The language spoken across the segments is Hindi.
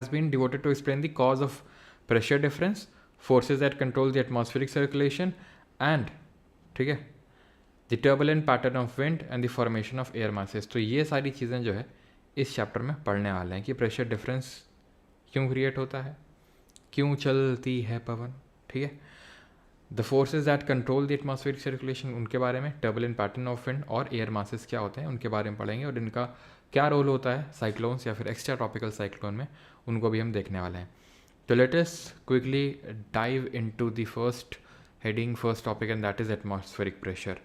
has been devoted to explain the cause of pressure difference, forces that control the atmospheric circulation, and ठीक है the turbulent pattern of wind and the formation of air masses. तो ये सारी चीज़ें जो है इस चैप्टर में पढ़ने वाले हैं कि प्रेशर डिफरेंस क्यों क्रिएट होता है, क्यों चलती है पवन, ठीक है। The forces that control the atmospheric circulation उनके बारे में, टर्बुलेंट पैटर्न ऑफ विंड और एयर मासेस क्या होते हैं उनके बारे में पढ़ेंगे, और इनका क्या रोल होता है साइक्लोन्स या फिर एक्स्ट्रा ट्रॉपिकल साइक्लोन में, उनको भी हम देखने वाले हैं। तो let us quickly dive into the first heading, first topic, and that is atmospheric pressure.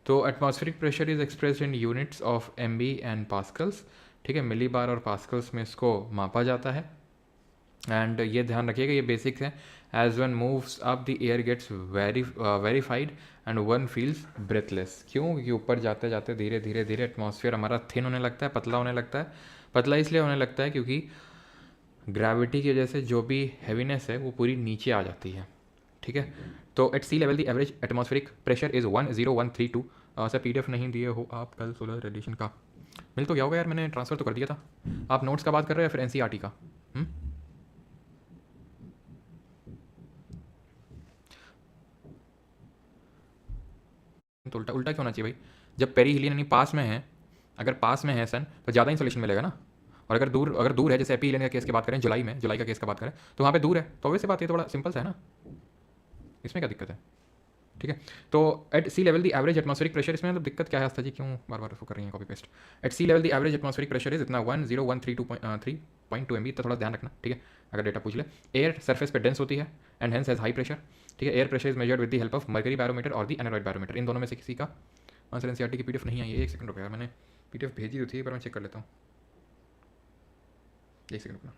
तो atmospheric pressure is expressed in units of MB and pascals, ठीक है। मिली बार और पास्कल्स में इसको मापा जाता है। एंड ये ध्यान रखिएगा, ये बेसिक्स है। As one moves up the air gets rarefied and one feels breathless. क्यों? क्योंकि ऊपर जाते जाते धीरे धीरे धीरे एटमॉस्फेयर हमारा थिन होने लगता है, पतला होने लगता है। पतला इसलिए होने लगता है क्योंकि ग्रेविटी की वजह से जो भी हैवीनेस है वो पूरी नीचे आ जाती है, ठीक है। तो at sea level the average atmospheric pressure is 10132। Sir PDF नहीं दिए हो आप कल सोलर रेडिएशन का? मिल तो गया होगा यार, मैंने ट्रांसफ़र तो कर दिया था। आप नोट्स का बात कर रहे हो या फिर NCERT का? तो उल्टा उल्टा क्यों होना चाहिए भाई? जब पेरीहिलियन यानी पास में है, अगर पास में है सन तो ज़्यादा इंसोलेशन मिलेगा ना। और अगर दूर है, जैसे एपीहिलियन का केस की बात करें, जुलाई का केस का बात करें, तो वहाँ पे दूर है, तो वैसे बात ये थोड़ा सिंपल सा है ना, इसमें क्या दिक्कत है, ठीक है। तो at sea level the average atmospheric pressure, इसमें मतलब दिक्कत क्या है आस्था जी, क्यों बार बार उसको कर रही हैं copy paste? At sea level the average atmospheric pressure is इतना 10132.3.2 MB, तो थोड़ा ध्यान रखना, ठीक है, अगर डेटा पूछ ले। एयर सरफेस पे डेंस होती है and hence has high pressure, ठीक है। Air pressure is measured with the help of mercury barometer और द एनारॉइड बैरोमीटर। इन दोनों में से किसी का आंसर NCERT की PDF नहीं आई है। एक सेकंड रुको यार, मैंने PDF भेजी तो थी, पर मैं चेक कर लेता हूँ, एक सेकंड रुकना।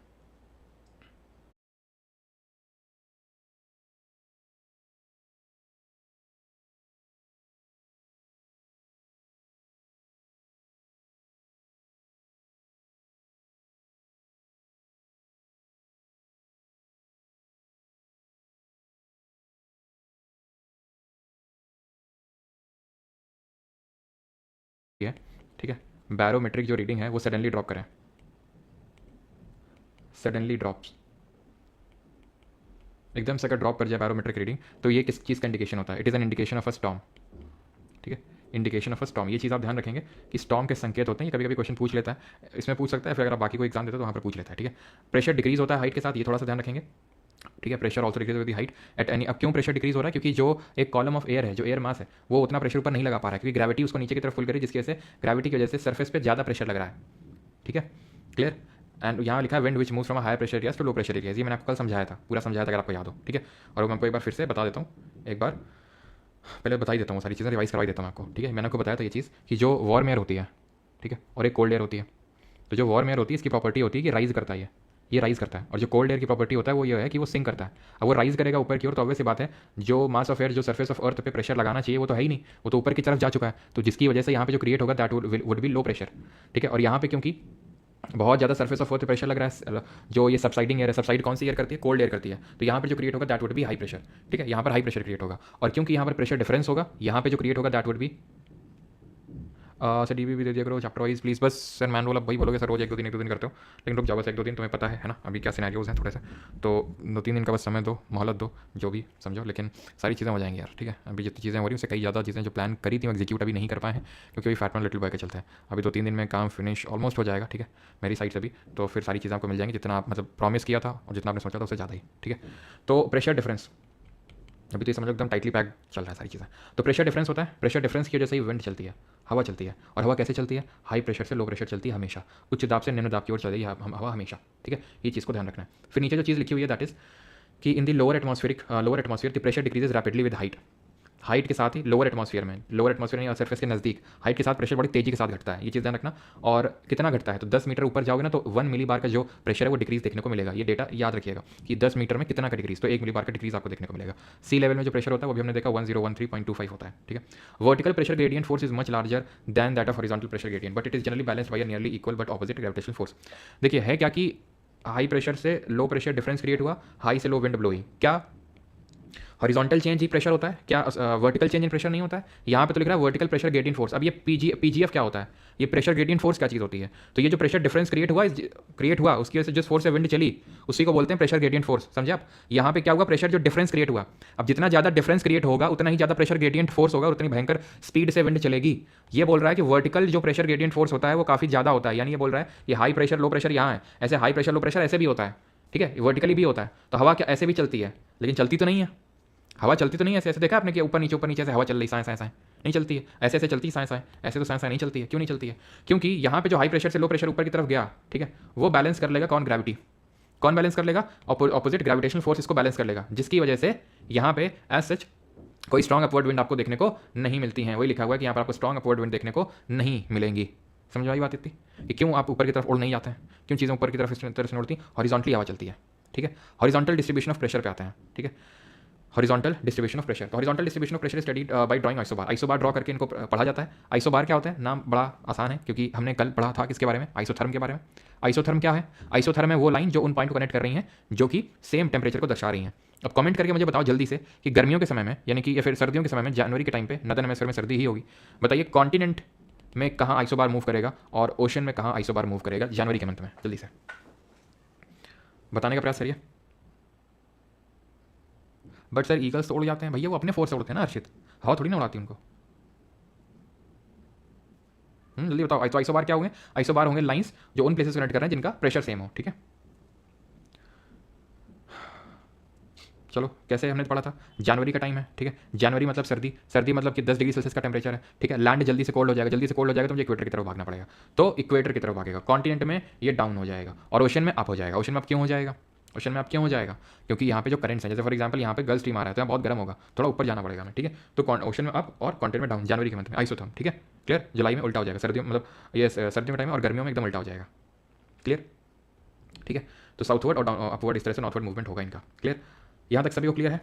ठीक है, बैरोमेट्रिक जो रीडिंग है वो सडनली ड्रॉप करें, सडनली ड्रॉप्स एकदम से अगर ड्रॉप कर जाए बैरोमेट्रिक रीडिंग, तो ये किस चीज़ का इंडिकेशन होता है? It is an indication of a storm, ठीक है, इंडिकेशन ऑफ अ स्टॉर्म। ये चीज़ आप ध्यान रखेंगे कि स्टॉर्म के संकेत होते हैं। ये कभी कभी क्वेश्चन पूछ लेता है, इसमें पूछ सकता है, फिर अगर आप बाकी को एग्जाम देते हो तो वहाँ पर पूछ लेता है, ठीक है। प्रेशर डिक्रीज होता है हाइट के साथ, ये थोड़ा सा ध्यान रखेंगे, ठीक है। Pressure also decrease with height at any. अब क्यों प्रेशर डिक्रीज हो रहा है? क्योंकि जो एक कॉलम ऑफ एयर है, जो एयर मास है, वो उतना प्रेशर ऊपर नहीं लगा पा रहा है, क्योंकि ग्रेविटी उसको नीचे की तरफ पुल करी, जिसकी वजह से ग्रेविटी की वजह से सरफेस पे ज़्यादा प्रेशर लग रहा है, ठीक है, क्लियर। एंड यहाँ लिखा है wind which move from higher pressure areas to low pressure areas. ये मैंने आपको कल समझाया था, पूरा समझाया था, अगर आपको याद हो, ठीक है। और मैं आपको एक बार फिर से बता देता हूँ, एक बार पहले बता ही देता हूँ, सारी चीज़ें रिवाइज करवाई देता हूँ आपको, ठीक है। मैंने आपको बताया था ये चीज़ कि जो वार्म एयर होती है, ठीक है, और एक कोल्ड एयर होती है। तो जो वार्म एयर होती है, इसकी प्रॉपर्टी होती है कि राइज करता है, ये राइज करता है। और जो कोल्ड एयर की प्रॉपर्टी होता है वो ये है कि वो सिंक करता है। अब वो राइज करेगा ऊपर की ओर, तो ऑब्वियस सी बात है, जो मास ऑफ एयर जो सर्फेस ऑफ अर्थ पे प्रेशर लगाना चाहिए वो तो है ही नहीं, वो तो ऊपर की तरफ जा चुका है। तो जिसकी वजह से यहाँ पे जो क्रिएट होगा that would be low pressure, ठीक है। और यहाँ पे क्योंकि बहुत ज़्यादा सर्फेस ऑफ अर्थ प्रेशर लग रहा है, जो ये सबसाइडिंग एयर है, सबसाइड कौन सी एयर करती है? कोल्ड एयर करती है। तो यहाँ पर जो क्रिएट होगा that would be high pressure, ठीक है, यहाँ पर हाई प्रेशर क्रिएट होगा। और क्योंकि यहाँ पर प्रेशर डिफरेंस होगा, यहाँ पे जो क्रिएट होगा that would be sir DB भी दे दिया करो चैप्टर वाइज प्लीज़। बस सर मैन रोल अब भाई बोलोगे सर रोज एक दो दिन करते हो, लेकिन रुक जाओ बस एक दो दिन, तुम्हें पता है ना अभी क्या सिनेरियोज हैं थोड़े से, तो 2-3 दिन का बस समय दो, मोहलत दो, जो भी समझो, लेकिन सारी चीज़ें हो जाएंगी यार, ठीक है। अभी जितनी चीज़ें हो रही हैं उससे कई ज़्यादा चीज़ें जो प्लान करी थी वो एग्जीक्यूट अभी नहीं कर पाए हैं, क्योंकि अभी फैटमैन लिटिल बॉय के चलते हैं। अभी 2-3 दिन में काम फिनिश ऑलमोस्ट हो जाएगा, ठीक है, मेरी साइड से भी। तो फिर सारी चीज़ें आपको मिल जाएंगी, जितना आप मतलब प्रॉमिस किया था और जितना आपने सोचा था उससे ज़्यादा ही, ठीक है। तो प्रेशर डिफरेंस अभी तो ये समझो एकदम टाइटली पैक चल रहा है सारी चीज़ें। तो प्रेशर डिफरेंस होता है, प्रेशर डिफरेंस की वजह से ही विंड चलती है, हवा चलती है। और हवा कैसे चलती है? हाई प्रेशर से लो प्रेशर चलती है हमेशा, उच्च दाब से निम्न दाब की ओर चल रही है हवा हमेशा, ठीक है। ये चीज़ को ध्यान रखना है। फिर नीचे जो चीज़ लिखी हुई है दैट इज कि in the lower atmosphere the pressure decreases rapidly with height के साथ ही लोअर एटमॉस्फेयर या सरफेस के नज़दीक हाइट के साथ प्रेशर बड़ी तेजी के साथ घटता है। ये चीज़ ध्यान रखना। और कितना घटता है? तो 10 मीटर ऊपर जाओगे ना तो 1 मिली बार का जो प्रेशर है वो डिक्रीज देखने को मिलेगा। ये डेटा याद रखिएगा कि 10 मीटर में कितना का डिक्रीज, तो 1 मिली बार का डिक्रीज आपको देखने को मिलेगा। सी लेवल में जो प्रेशर होता है वो भी हमने देखा 1013.25 होता है, ठीक है। Vertical pressure gradient force is much larger than that of horizontal pressure gradient, but it is generally balanced bye nearly equal but opposite gravitational force. देखिए है क्या कि हाई प्रेशर से लो प्रेशर डिफरेंस क्रिएट हुआ, हाई से लो विंड ब्लोइंग, क्या हॉरिजॉन्टल चेंज ही प्रेशर होता है क्या, वर्टिकल चेंज इन प्रेशर नहीं होता है। यहाँ पे तो लिख रहा है वर्टिकल प्रेशर ग्रेडियंट फोर्स। अब ये पीजीएफ क्या होता है, ये प्रेशर ग्रेडियंट फोर्स क्या चीज़ होती है। तो ये जो प्रेशर डिफरेंस क्रिएट हुआ उसकी वजह से जिस फोर्स से विंड चली उसी को बोलते हैं प्रेशर ग्रेडियंट फोर्स, समझे आप। यहाँ पे क्या हुआ, प्रेशर जो डिफरेंस क्रिएट हुआ, अब जितना ज़्यादा डिफरेंस क्रिएट होगा उतना ही ज़्यादा प्रेशर ग्रेडियंट फोर्स होगा, उतनी भयंकर स्पीड से विंड चलेगी। ये बोल रहा है कि वर्टिकल जो प्रेशर ग्रेडियंट फोर्स होता है वो काफ़ी ज़्यादा होता है, यानी ये बोल रहा है कि हाई प्रेशर लो प्रेशर यहाँ है, ऐसे हाई प्रेशर लो प्रेशर ऐसे भी होता है, ठीक है, वर्टिकली भी होता है। तो हवा क्या ऐसे भी चलती है, लेकिन चलती तो नहीं है, हवा चलती तो नहीं है ऐसे ऐसे, देखा आपने कि ऊपर नीचे ऐसे हवा चल रही साए साए साए, नहीं चलती है, ऐसे ऐसे चलती साए साए, ऐसे तो साए साए नहीं चलती है। क्यों नहीं चलती है, क्योंकि यहाँ पे जो हाई प्रेशर से लो प्रेशर ऊपर की तरफ गया, ठीक है, वो बैलेंस कर लेगा कौन, ग्रेविटी। कौन बैलेंस कर लेगा, ऑपोजिट ग्रेविटेशनल फोर्स इसको बैलेंस कर लेगा, जिसकी वजह से यहाँ पे एज सच कोई स्ट्रॉन्ग अपवर्ड विंड आपको देखने को नहीं मिलती है। वही लिखा हुआ है कि यहाँ पर आपको स्ट्रॉन्ग अपवर्ड विंड देखने को नहीं मिलेंगी। समझ आई बात इतनी कि क्यों आप ऊपर की तरफ उड़ नहीं जाते हैं, क्यों चीज़ें ऊपर की तरफ इस तरह से उड़ती, हॉरिजॉन्टली हवा चलती है, ठीक है। हॉरिजॉन्टल डिस्ट्रीब्यूशन ऑफ प्रेशर पे आते हैं, ठीक है, हॉरिजॉन्टल डिस्ट्रीब्यूशन ऑफ प्रेशर। तो horizontal distribution of pressure studied by drawing isobar. Isobar draw करके इनको पढ़ा जाता है। आइसोबार क्या होता है, नाम बड़ा आसान है क्योंकि हमने कल पढ़ा था किसके बारे में, आइसोथर्म के बारे में। आइसोथर्म क्या है, आइसोथर्म है वो लाइन जो उन पॉइंट को कनेक्ट कर रही हैं जो कि सेम टेम्परेचर को दर्शा रही हैं। अब कमेंट करके मुझे बताओ जल्दी से कि गर्मियों के समय में, यानी कि या फिर सर्दियों के समय में, जनवरी के टाइम पे नदन हेमिस्फीयर में सर्दी ही होगी, बताइए कॉन्टिनेंट में कहाँ आइसोबार मूव करेगा और ओशन में कहाँ आइसोबार मूव करेगा जनवरी के मंथ में, जल्दी से बताने का प्रयास करिए। बट सर ईगल्स तो उड़ जाते हैं भैया, वो अपने फोर्स से उड़ते हैं ना हर्षित, हवा थोड़ी ना उड़ाती उनको। जल्दी बताओ। तो आइसोबार क्या होंगे, आइसोबार होंगे लाइंस जो उन प्लेसेस कनेक्ट कर रहे हैं जिनका प्रेशर सेम हो, ठीक है। चलो कैसे हमने पढ़ा था, जनवरी का टाइम है, ठीक है, जनवरी मतलब सर्दी, सर्दी मतलब कि 10 डिग्री सेल्सियस का टेम्परेचर है, ठीक है। लैंड जल्दी से कोल्ड हो जाएगा, जल्दी से कोल्ड हो जाएगा तो मुझे इक्वेटर की तरफ भागना पड़ेगा, तो इक्वेटर की तरफ भागेगा। कॉन्टिनेंट में ये डाउन हो जाएगा और ओशन में अप हो जाएगा। ओशन में अप क्यों हो जाएगा, ओशन में अप क्यों हो जाएगा, क्योंकि यहाँ पे जो करंट्स हैं, जैसे फॉर एग्जांपल यहाँ पे गल्फ स्ट्रीम आ रहा है तो यहाँ बहुत गर्म होगा, थोड़ा ऊपर जाना पड़ेगा हमें, ठीक है। तो ओशन में अप और कॉन्टिनेंट में डाउन जनवरी के मंथ में आइसोथर्म, ठीक है, क्लियर। जुलाई में उल्टा हो जाएगा, सर्दियों मतलब ये सर्दियों के टाइम में और गर्मियों में एकदम उल्टा हो जाएगा, क्लियर, ठीक है। तो साउथवर्ड और अपवर्ड इस तरह से नॉर्थवर्ड मूवमेंट होगा इनका, क्लियर। यहाँ तक सभी को क्लियर है।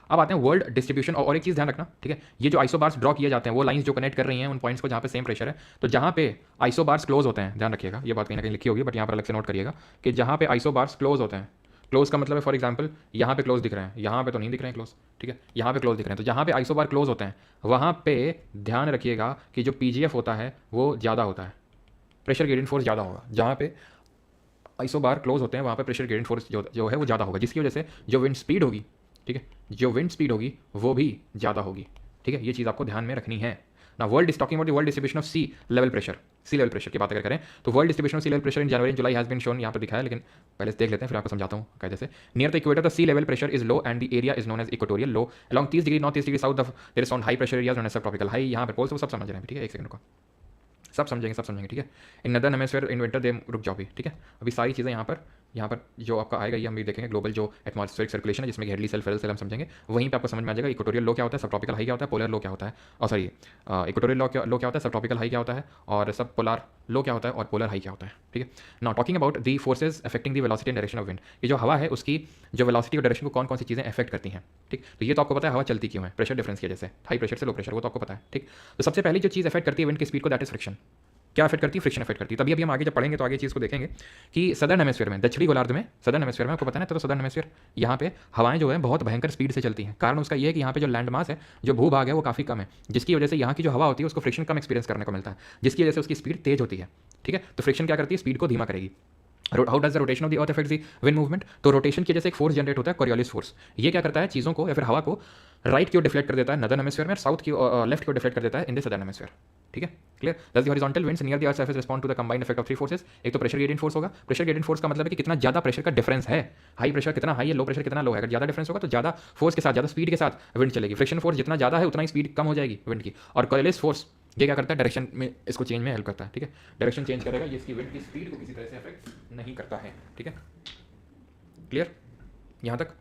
अब आते हैं वर्ल्ड डिस्ट्रीब्यूशन। और एक चीज़ ध्यान रखना, ठीक है, ये जो आइसोबार्स ड्रॉ किए जाते हैं वो लाइंस जो कनेक्ट कर रही हैं उन पॉइंट्स को जहाँ पे सेम प्रेशर है, तो जहाँ पे आइसोबार्स क्लोज होते हैं, ध्यान रखिएगा, ये बात कहीं ना कहीं लिखी होगी बट यहाँ पर अलग से नोट करिएगा कि जहाँ पे आइसोबार्स क्लोज होते हैं, क्लोज का मतलब है फॉर एग्जाम्पल यहाँ पे क्लोज दिख रहे हैं, यहाँ पे तो नहीं दिख रहे हैं क्लोज, ठीक है, यहाँ पे क्लोज दिख रहे हैं, तो जहाँ पे आइसोबार क्लोज होते हैं वहाँ पे ध्यान रखिएगा कि जो पीजीएफ होता है वो ज़्यादा होता है, प्रेशर ग्रेडियंट फोर्स ज़्यादा होगा। जहाँ पे आइसोबार क्लोज होते हैं वहाँ पे प्रेशर ग्रेडियंट फोर्स जो है वो ज़्यादा होगा, जिसकी वजह से जो विंड स्पीड होगी, ठीक है, जो विंड स्पीड होगी वो भी ज़्यादा होगी, ठीक है। ये चीज़ आपको ध्यान में रखनी है ना। World is talking about the world distribution of sea level pressure, sea level pressure की बात अगर करें तो world distribution of sea level pressure in January July has been shown, यहाँ पर दिखा है, लेकिन पहले से देख लेते हैं फिर आपको समझाता हूँ कायदे से। Near the equator the sea level pressure is low and the area is known as equatorial low along 30 degree north east degree south of there is high pressure areas known as sub tropical high. यहाँ पर पोल्स वो सब समझ रहे हैं, ठीक है, एक सेकंड को सब समझेंगे, ठीक है। इन नदर्न हेमिस्फीयर इन विंटर दे रुक जाओ भी, ठीक है। अभी सारी चीज़ें यहाँ पर जो आपका आएगा ये हम भी देखेंगे। ग्लोबल जो एटमॉस्फेरिक सर्कुलेशन है जिसमें हेडली सेल फेरल सेल हम समझेंगे, वहीं पे आपको समझ में आ जाएगा इक्वेटोरियल लो क्या होता है, सब ट्रॉपिकल हाई क्या होता है, पोलर लो क्या होता है, और सॉरी इक्वेटोरियल लो क्या होता है, सब ट्रॉपिकल हाई क्या होता है, और सब पोलर लो क्या होता है और पोलर हाई क्या होता है, ठीक है। Now talking about the forces affecting the velocity and direction of wind, ये जो हवा है उसकी जो वेलोसिटी और डायरेक्शन को कौन कौन सी चीज़ें अफेक्ट करती हैं, ठीक। तो ये तो आपको पता है हवा चलती क्यों है, प्रेशर डिफरेंस की वजह से, हाई प्रेशर से लो प्रेशर, वो तो आपको पता है, ठीक। तो सबसे पहली जो चीज़ अफेक्ट करती है विंड की स्पीड को, दैट इज फ्रिक्शन। क्या अफेक्ट करती है, फ्रिक्शन अफेक्ट करती है। तभी अभी हम आगे जब पढ़ेंगे तो आगे चीज़ को देखेंगे कि सदर्न हेमिस्फीयर में, दक्षिणी गोलार्ध में, सदर्न हेमिस्फीयर में आपको पता है तो सदर्न हेमिस्फीयर यहाँ पे हवाएं जो है बहुत भयंकर स्पीड से चलती हैं। कारण उसका ये है कि यहाँ पे जो लैंड मास है, जो भूभाग है वो काफ़ी कम है, जिसकी वजह से यहाँ की जो हवा होती है उसको फ्रिक्शन कम एक्सपीरियंस करने को मिलता है, जिसकी वजह से उसकी स्पीड तेज होती है, ठीक है। तो फ्रिक्शन क्या करती है, स्पीड को धीमा करेगी। How does the rotation of the earth affect the wind movement, तो रोटेशन की वजह से एक फोर्स जनरेट होता है, कोरियोलिस फोर्स। ये क्या करता है, चीज़ों को या फिर हवा को राइट की ओर डिफ्लेक्ट कर देता है नदर्न हेमिस्फीयर में, साउथ की लेफ्ट की ओर डिफ्लेक्ट कर देता है इन द सदर्न हेमिस्फीयर, ठीक है, clear. Thus the horizontal winds near the earth surface respond to the combined effect of three forces. एक तो प्रेशर ग्रेडियंट फोर्स होगा, प्रेशर ग्रेडियंट फोर्स का मतलब है कि कितना ज़्यादा प्रेशर का डिफरेंस है, हाई प्रेशर कितना हाई है, लो प्रेशर कितना लो है। अगर ज़्यादा डिफरेंस होगा तो ज़्यादा फोर्स के साथ, ज़्यादा स्पीड के साथ विंड चलेगी। फ्रिक्शन फोर्स जितना ज़्यादा है उतना ही स्पीड कम हो जाएगी विंड की। और कोरियोलिस फोर्स ये क्या करता है, डायरेक्शन में इसको चेंज में हेल्प करता है, ठीक है, डायरेक्शन चेंज करेगा, ये इसकी विंड की स्पीड को किसी तरह से अफेक्ट नहीं करता है, ठीक है, क्लियर यहाँ तक।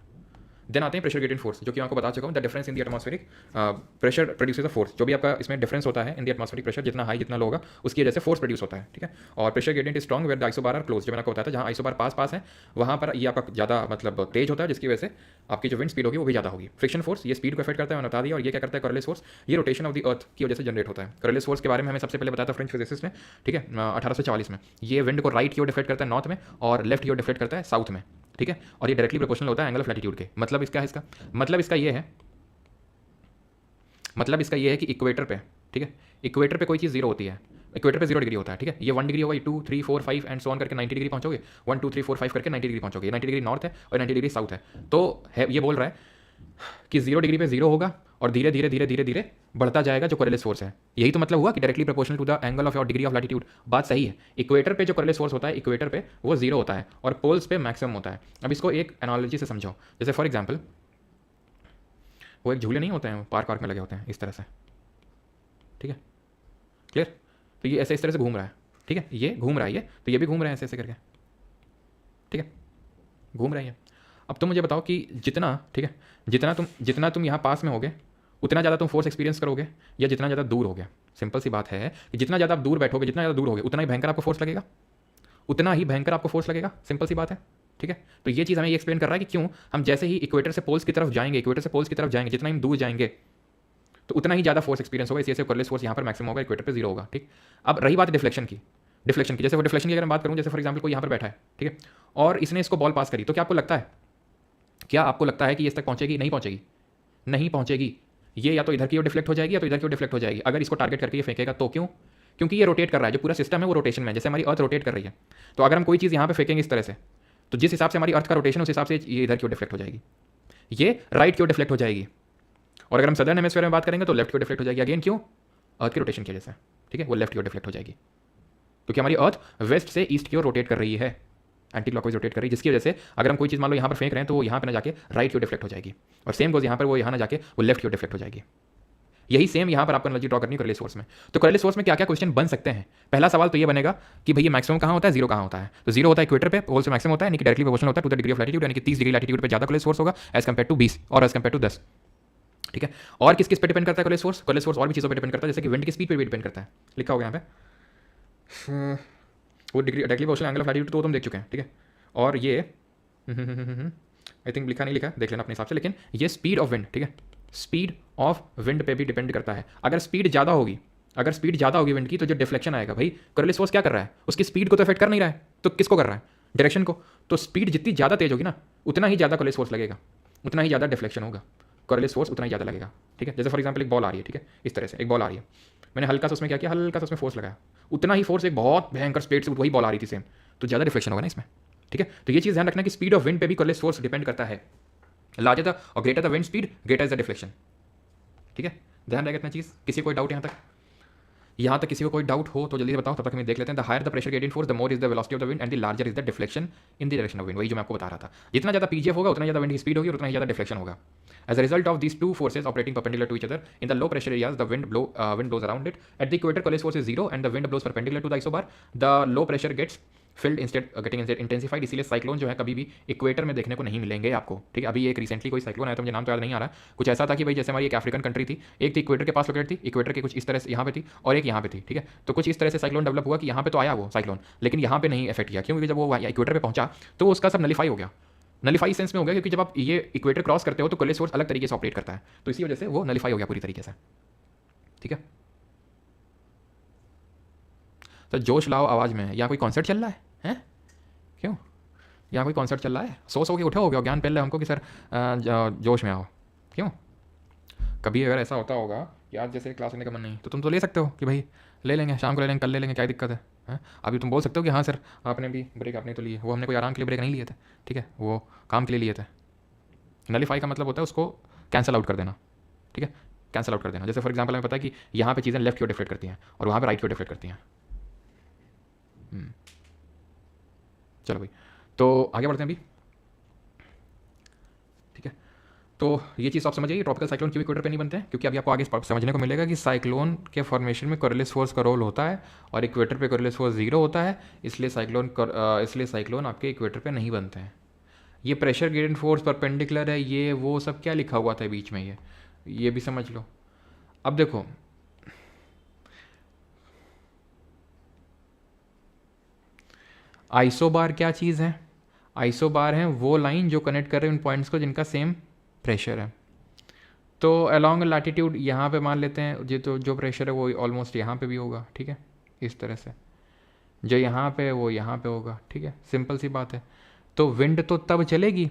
देन आते हैं प्रेशर ग्रेडियंट फोर्स, जो कि आपको बता चुका हूँ, the difference in the atmospheric pressure produces the force. जो भी आपका इसमें डिफरेंस होता है इन द एटमॉस्फेरिक प्रेशर, जितना हाई जितना लो होगा उसकी वजह से फोर्स प्रोड्यूस होता है, ठीक है। और pressure gradient is strong where the isobar are close, जो मैंने आपको बताया था जहाँ आइसोबार पास है वहाँ पर ये आपका ज़्यादा मतलब तेज होता है, जिसकी वजह से आपकी जो विंड स्पीड होगी वो भी ज़्यादा होगी। फ्रिक्शन फोर्स ये स्पीड को अफेक्ट करता है, मैंने बता दिया। और ये क्या करता है, कोरियोलिस फोर्स, ये रोटेशन ऑफ द अर्थ की वजह से जनरेट होता है। कोरियोलिस फोर्स के बारे में हमें सबसे पहले बताया था फ्रेंच फिजिसिस्ट ने, ठीक है, 1844 में। ये विंड को राइट की ओर डिफ्लेक्ट करता है नॉर्थ में और लेफ्ट की ओर डिफ्लेक्ट करता है साउथ में। ठीक है, और ये डायरेक्टली प्रोपोर्शनल होता है एंगल ऑफ लैटिट्यूड के। मतलब इसका है, इसका मतलब इसका ये है, मतलब इसका ये है कि इक्वेटर पे, ठीक है, इक्वेटर पे कोई चीज़ जीरो होती है, इक्वेटर पे 0 डिग्री होता है, ठीक है, ये 1 डिग्री होगा, ये 2 3 4 5 एंड सो ऑन करके 90 डिग्री पहुंचोगे, 1 2 3 4 5 करके 90 डिग्री पहुंचोगे। 90 डिग्री नॉर्थ है और 90 डिग्री साउथ है। तो है ये बोल रहा है कि 0 डिग्री पे 0 होगा और धीरे धीरे धीरे धीरे धीरे बढ़ता जाएगा जो कोरिलेस फोर्स है। यही तो मतलब हुआ कि directly proportional to the angle of your degree of latitude. बात सही है, इक्वेटर पे जो कोरिलेस फोर्स होता है, इक्वेटर पे वो 0 होता है और पोल्स पे मैक्सिमम होता है। अब इसको एक एनालॉजी से समझो, जैसे फॉर एग्जाम्पल वो एक झूले नहीं होते हैं पार्क में लगे होते हैं इस तरह से, ठीक है, क्लियर। तो ये ऐसे इस तरह से घूम रहा है, ठीक है, ये घूम रहा है, ये तो ये भी घूम रहे हैं ऐसे ऐसे करके, ठीक है, घूम रहे हैं। अब तुम मुझे बताओ कि जितना, ठीक है, जितना तुम यहाँ पास में होगे उतना ज़्यादा तुम फोर्स एक्सपीरियंस करोगे या जितना ज़्यादा दूर हो गया। सिंपल सी बात है कि जितना ज़्यादा आप दूर बैठोगे, जितना ज़्यादा दूर होगे उतना ही भयंकर आपको फोर्स लगेगा, उतना ही भयंकर आपको फोर्स लगेगा। सिंपल सी बात है, ठीक है। तो ये चीज़ हमें ये एक्सप्लेन कर रहा है कि क्यों हम जैसे ही इक्वेटर से पोल्स की तरफ जाएंगे, इक्वेटर से पोल्स की तरफ जाएंगे, जितना हम दूर जाएंगे तो उतना ही ज़्यादा फोर्स एक्सपीरियंस होगा। इसी से कोरिलेस फोर्स यहाँ पर मैक्सिमम होगा, इक्वेटर पे 0 होगा, ठीक। अब रही बात डिफ्लेक्शन की, जैसे वो डिफ्लेक्शन की अगर मैं बात करूँ, जैसे फॉर एग्जाम्पल कोई यहाँ पर बैठा है, ठीक है, और इसने इसको बॉल पास करी, तो क्या आपको लगता है कि इस तक पहुँचेगी? नहीं पहुँचेगी, नहीं पहुँचेगी। ये या तो इधर की ओर डिफ्लेक्ट हो जाएगी या तो इधर की ओर डिफ्लेक्ट हो जाएगी। अगर इसको टारगेट करके ये फेंकेगा तो क्यों? क्योंकि ये रोटेट कर रहा है, जो पूरा सिस्टम है वो रोटेशन में है, जैसे हमारी अर्थ रोटेट कर रही है। तो अगर हम कोई चीज़ यहाँ पे फेंकेंगे इस तरह से, तो जिस हिसाब से हमारी अर्थ का रोटेशन उस हिसाब से ये इधर की ओर डिफ्लेक्ट हो जाएगी, ये राइट की ओर डिफ्लेक्ट हो जाएगी। और अगर हम सदर्न हेमिस्फीयर में बात करेंगे तो लेफ्ट की ओर डिफ्लेक्ट हो जाएगी। अगेन क्यों? अर्थ के रोटेशन की वजह से, ठीक है, वो लेफ्ट की ओर डिफ्लेक्ट हो जाएगी क्योंकि हमारी अर्थ वेस्ट से ईस्ट की ओर रोटेट कर रही है, एंटी क्लॉकवाइज रोटेट कर रही है, जिसकी वजह से अगर हम कोई चीज़ मान लो यहाँ पर फेंक रहे हैं तो वो यहाँ पे ना जाके राइट की ओर डिफ्लेक्ट हो जाएगी, और सेम गोज यहाँ पर वो यहाँ ना जाके वो लेफ्ट की ओर डिफ्लेक्ट हो जाएगी। यही सेम यहाँ पर आपको एनर्जी ड्रॉ करनी है कोरिलेस फोर्स में। तो कोरिलेस फोर्स में क्या क्या क्वेश्चन बन सकते हैं? पहला सवाल तो ये बनेगा कि भैया मैक्सिमम कहाँ होता है, 0 कहाँ होता है? तो 0 होता है इक्वेटर पे, पोल से मैक्सिमम होता है, यानी कि डायरेक्टली प्रोपोर्शनल होता है to the degree of latitude, यानी कि 30 डिग्री लैटिट्यूड पे ज़्यादा कोरिलेस फोर्स होगा एज कम्पेयर टू 20 और एज कम्पेयर टू 10, ठीक है। और किस किस पे डिपेंड करता है कोरिलेस फोर्स? कोरिलेस फोर्स और भी चीज़ों पर डिपेंड करता है, जैसे कि विंड की स्पीड पे भी डिपेंड करता है, लिखा होगा यहाँ पे वो degree directly proportional angle of latitude तो तुम देख चुके हैं, ठीक है। और ये आई थिंक लिखा नहीं लिखा, देख लेना अपने हिसाब से, लेकिन ये स्पीड ऑफ विंड, ठीक है, स्पीड ऑफ विंड पे भी डिपेंड करता है। अगर स्पीड ज़्यादा होगी विंड की, तो जो डिफ्लेक्शन आएगा, भाई कोरिलेस फोर्स क्या कर रहा है? उसकी स्पीड को तो इफेक्ट कर नहीं रहा है, तो किसको कर रहा है? डायरेक्शन को। तो स्पीड जितनी ज़्यादा तेज होगी ना, उतना ही ज़्यादा कोरिलेस फोर्स लगेगा, उतना ही ज़्यादा डिफ्लेक्शन होगा, कोरिलेस फोर्स उतना ही ज़्यादा लगेगा, ठीक है। जैसे फॉर एग्जाम्पल एक बॉल आ रही है, ठीक है, इस तरह से एक बॉल आ रही है, मैंने हल्का सा उसमें क्या किया, हल्का सा उसमें फोर्स लगाया, उतना ही फोर्स एक बहुत भयंकर स्पीड से वही बॉल आ रही थी सेम, तो ज़्यादा डिफ्लेक्शन होगा ना इसमें, ठीक है। तो ये चीज़ ध्यान रखना कि स्पीड ऑफ विंड पे भी कोरिलेस फोर्स डिपेंड करता है। लार्जर द और greater the wind speed, greater is the deflection, ठीक है। ध्यान रहेगा इतना चीज़। किसी को कोई डाउट यहाँ तक किसी को कोई डाउट हो तो जल्दी से बताओ, तब तक हम देख लेते हैं। The higher the pressure gradient force, the more is the velocity of the wind and the larger is the deflection in the direction of wind. वही जो मैं आपको बता रहा था, जितना ज़्यादा पीजीएफ होगा उतना ज़्यादा विंड की स्पीड होगी और उतना ही ज़्यादा डिफ्लेक्शन होगा। As a result of these two forces operating perpendicular to each other in the low pressure areas, the wind blows around it. At the equator, Coriolis force is 0 and the wind blows perpendicular to the isobar. The low pressure gets filled getting intensified. इसीलिए साइक्लोन जो है कभी भी इक्वेटर में देखने को नहीं मिलेंगे आपको, ठीक है। अभी एक रिसेंटली कोई साइक्लोन आया तो मुझे नाम तो याद नहीं आ रहा, कुछ ऐसा था कि भाई जैसे हमारी एक अफ्रीकन कंट्री थी, एक थी इक्वेटर के पास लोकेटेड थी, इक्वेटर के कुछ इस तरह से यहाँ पे थी और एक यहाँ पे थी, ठीक है। तो कुछ इस तरह से साइक्लोन डेवलप हुआ कि यहाँ पे तो आया वो साइक्लोन, लेकिन यहाँ पे नहीं इफेक्ट किया, क्योंकि जब वो इक्वेटर पे पहुंचा तो उसका सब नलीफाई हो गया। नलीफाई सेंस में हो गया क्योंकि जब आप ये इक्वेटर क्रॉस करते हो तो कोरिलेस फोर्स अलग तरीके से ऑपरेट करता है, तो इसी वजह से वो नलीफाई हो गया पूरी तरीके से, ठीक है। तो जोश लाओ आवाज़ में, यहाँ कोई कॉन्सर्ट चल रहा है हैं? क्यों यहाँ कोई कॉन्सर्ट चल रहा है? सो के उठे हो गया ज्ञान पहले हमको कि सर जोश में आओ, क्यों? कभी अगर ऐसा होता होगा कि आज जैसे क्लास लेने का मन नहीं तो तुम तो ले सकते हो कि भाई ले लेंगे, शाम को ले लेंगे, कल ले लेंगे, क्या दिक्कत है? अभी तुम बोल सकते हो कि हाँ सर आपने भी ब्रेक आपने तो लिए, वो हमने कोई आराम के लिए ब्रेक नहीं लिए थे, ठीक है, वो काम के लिए लिए थे। नलीफाई का मतलब होता है उसको कैंसिल आउट कर देना, ठीक है, कैंसिल आउट कर देना। जैसे फॉर एग्जांपल हमें पता है कि यहाँ पे चीज़ें लेफ्ट की ओर डिफ्लेक्ट करती हैं और वहाँ पे राइट की ओर डिफ्लेक्ट करती हैं। चलो भाई, तो आगे बढ़ते हैं अभी, ठीक है। तो ये चीज़ आप समझ आइए, ट्रॉपिकल साइक्लोन क्यों इक्वेटर पे नहीं बनते हैं, क्योंकि अभी आपको आगे समझने को मिलेगा कि साइक्लोन के फॉर्मेशन में कोरिलेस फोर्स का रोल होता है और इक्वेटर पे कोरिलेस फोर्स 0 होता है, इसलिए साइक्लोन आपके इक्वेटर पे नहीं बनते हैं। ये प्रेशर ग्रेडियंट फोर्स परपेंडिकुलर है, ये वो सब क्या लिखा हुआ था बीच में, ये भी समझ लो। अब देखो आइसोबार क्या चीज़ है? आइसोबार है वो लाइन जो कनेक्ट कर रहे हैं उन पॉइंट्स को जिनका सेम प्रेशर है। तो अलॉन्ग लैटिट्यूड यहाँ पे मान लेते हैं जो प्रेशर है वो ऑलमोस्ट यहाँ पे भी होगा, ठीक है, इस तरह से जो यहाँ पे वो यहाँ पे होगा, ठीक है, सिंपल सी बात है। तो विंड तो तब चलेगी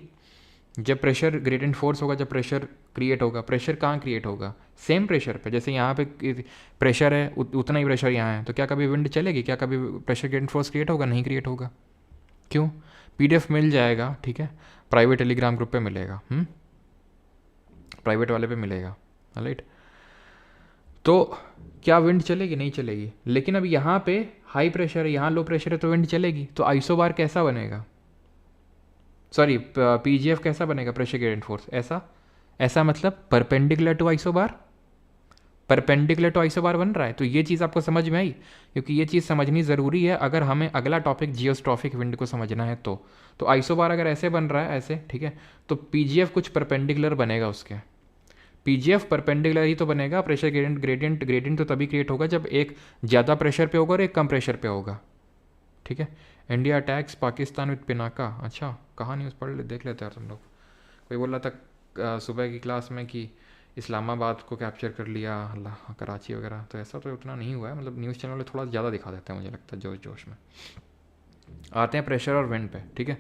जब प्रेशर ग्रेडियंट फोर्स होगा, जब प्रेशर क्रिएट होगा। प्रेशर कहाँ क्रिएट होगा? सेम प्रेशर पे। जैसे यहाँ पे प्रेशर है, उतना ही प्रेशर यहाँ है, तो क्या कभी विंड चलेगी? क्या कभी प्रेशर ग्रेडियंट फोर्स क्रिएट होगा? नहीं क्रिएट होगा। क्यों? पीडीएफ मिल जाएगा, ठीक है, प्राइवेट टेलीग्राम ग्रुप पे मिलेगा, प्राइवेट वाले पे मिलेगा, राइट। तो क्या विंड चलेगी? नहीं चलेगी। लेकिन अब यहाँ पे हाई प्रेशर है, यहाँ लो प्रेशर है, तो विंड चलेगी। तो आइसोबार कैसा बनेगा? सॉरी, पीजीएफ कैसा बनेगा? प्रेशर ग्रेडियंट फोर्स ऐसा मतलब perpendicular to isobar, perpendicular to isobar बन रहा है। तो ये चीज़ आपको समझ में आई? क्योंकि ये चीज़ समझनी ज़रूरी है अगर हमें अगला टॉपिक जियोस्ट्रॉफिक विंड को समझना है। तो आइसोबार अगर ऐसे बन रहा है, ऐसे, ठीक है, तो पीजीएफ कुछ परपेंडिकुलर बनेगा उसके। पीजीएफ परपेंडिकुलर ही तो बनेगा। प्रेशर ग्रेडियंट तो तभी क्रिएट होगा जब एक ज़्यादा प्रेशर पे होगा और एक कम प्रेशर पे होगा, ठीक है। India attacks Pakistan with Pinaka. अच्छा, कहाँ न्यूज़ पढ़ ले, देख लेते यार तुम लोग। कोई बोल रहा था सुबह की क्लास में कि इस्लामाबाद को कैप्चर कर लिया, अल्लाह, कराची वगैरह। तो ऐसा तो उतना नहीं हुआ है, मतलब न्यूज़ चैनल वाले थोड़ा ज़्यादा दिखा देते हैं, मुझे लगता है, जोश जोश में। आते हैं प्रेशर और विंड पे, ठीक है।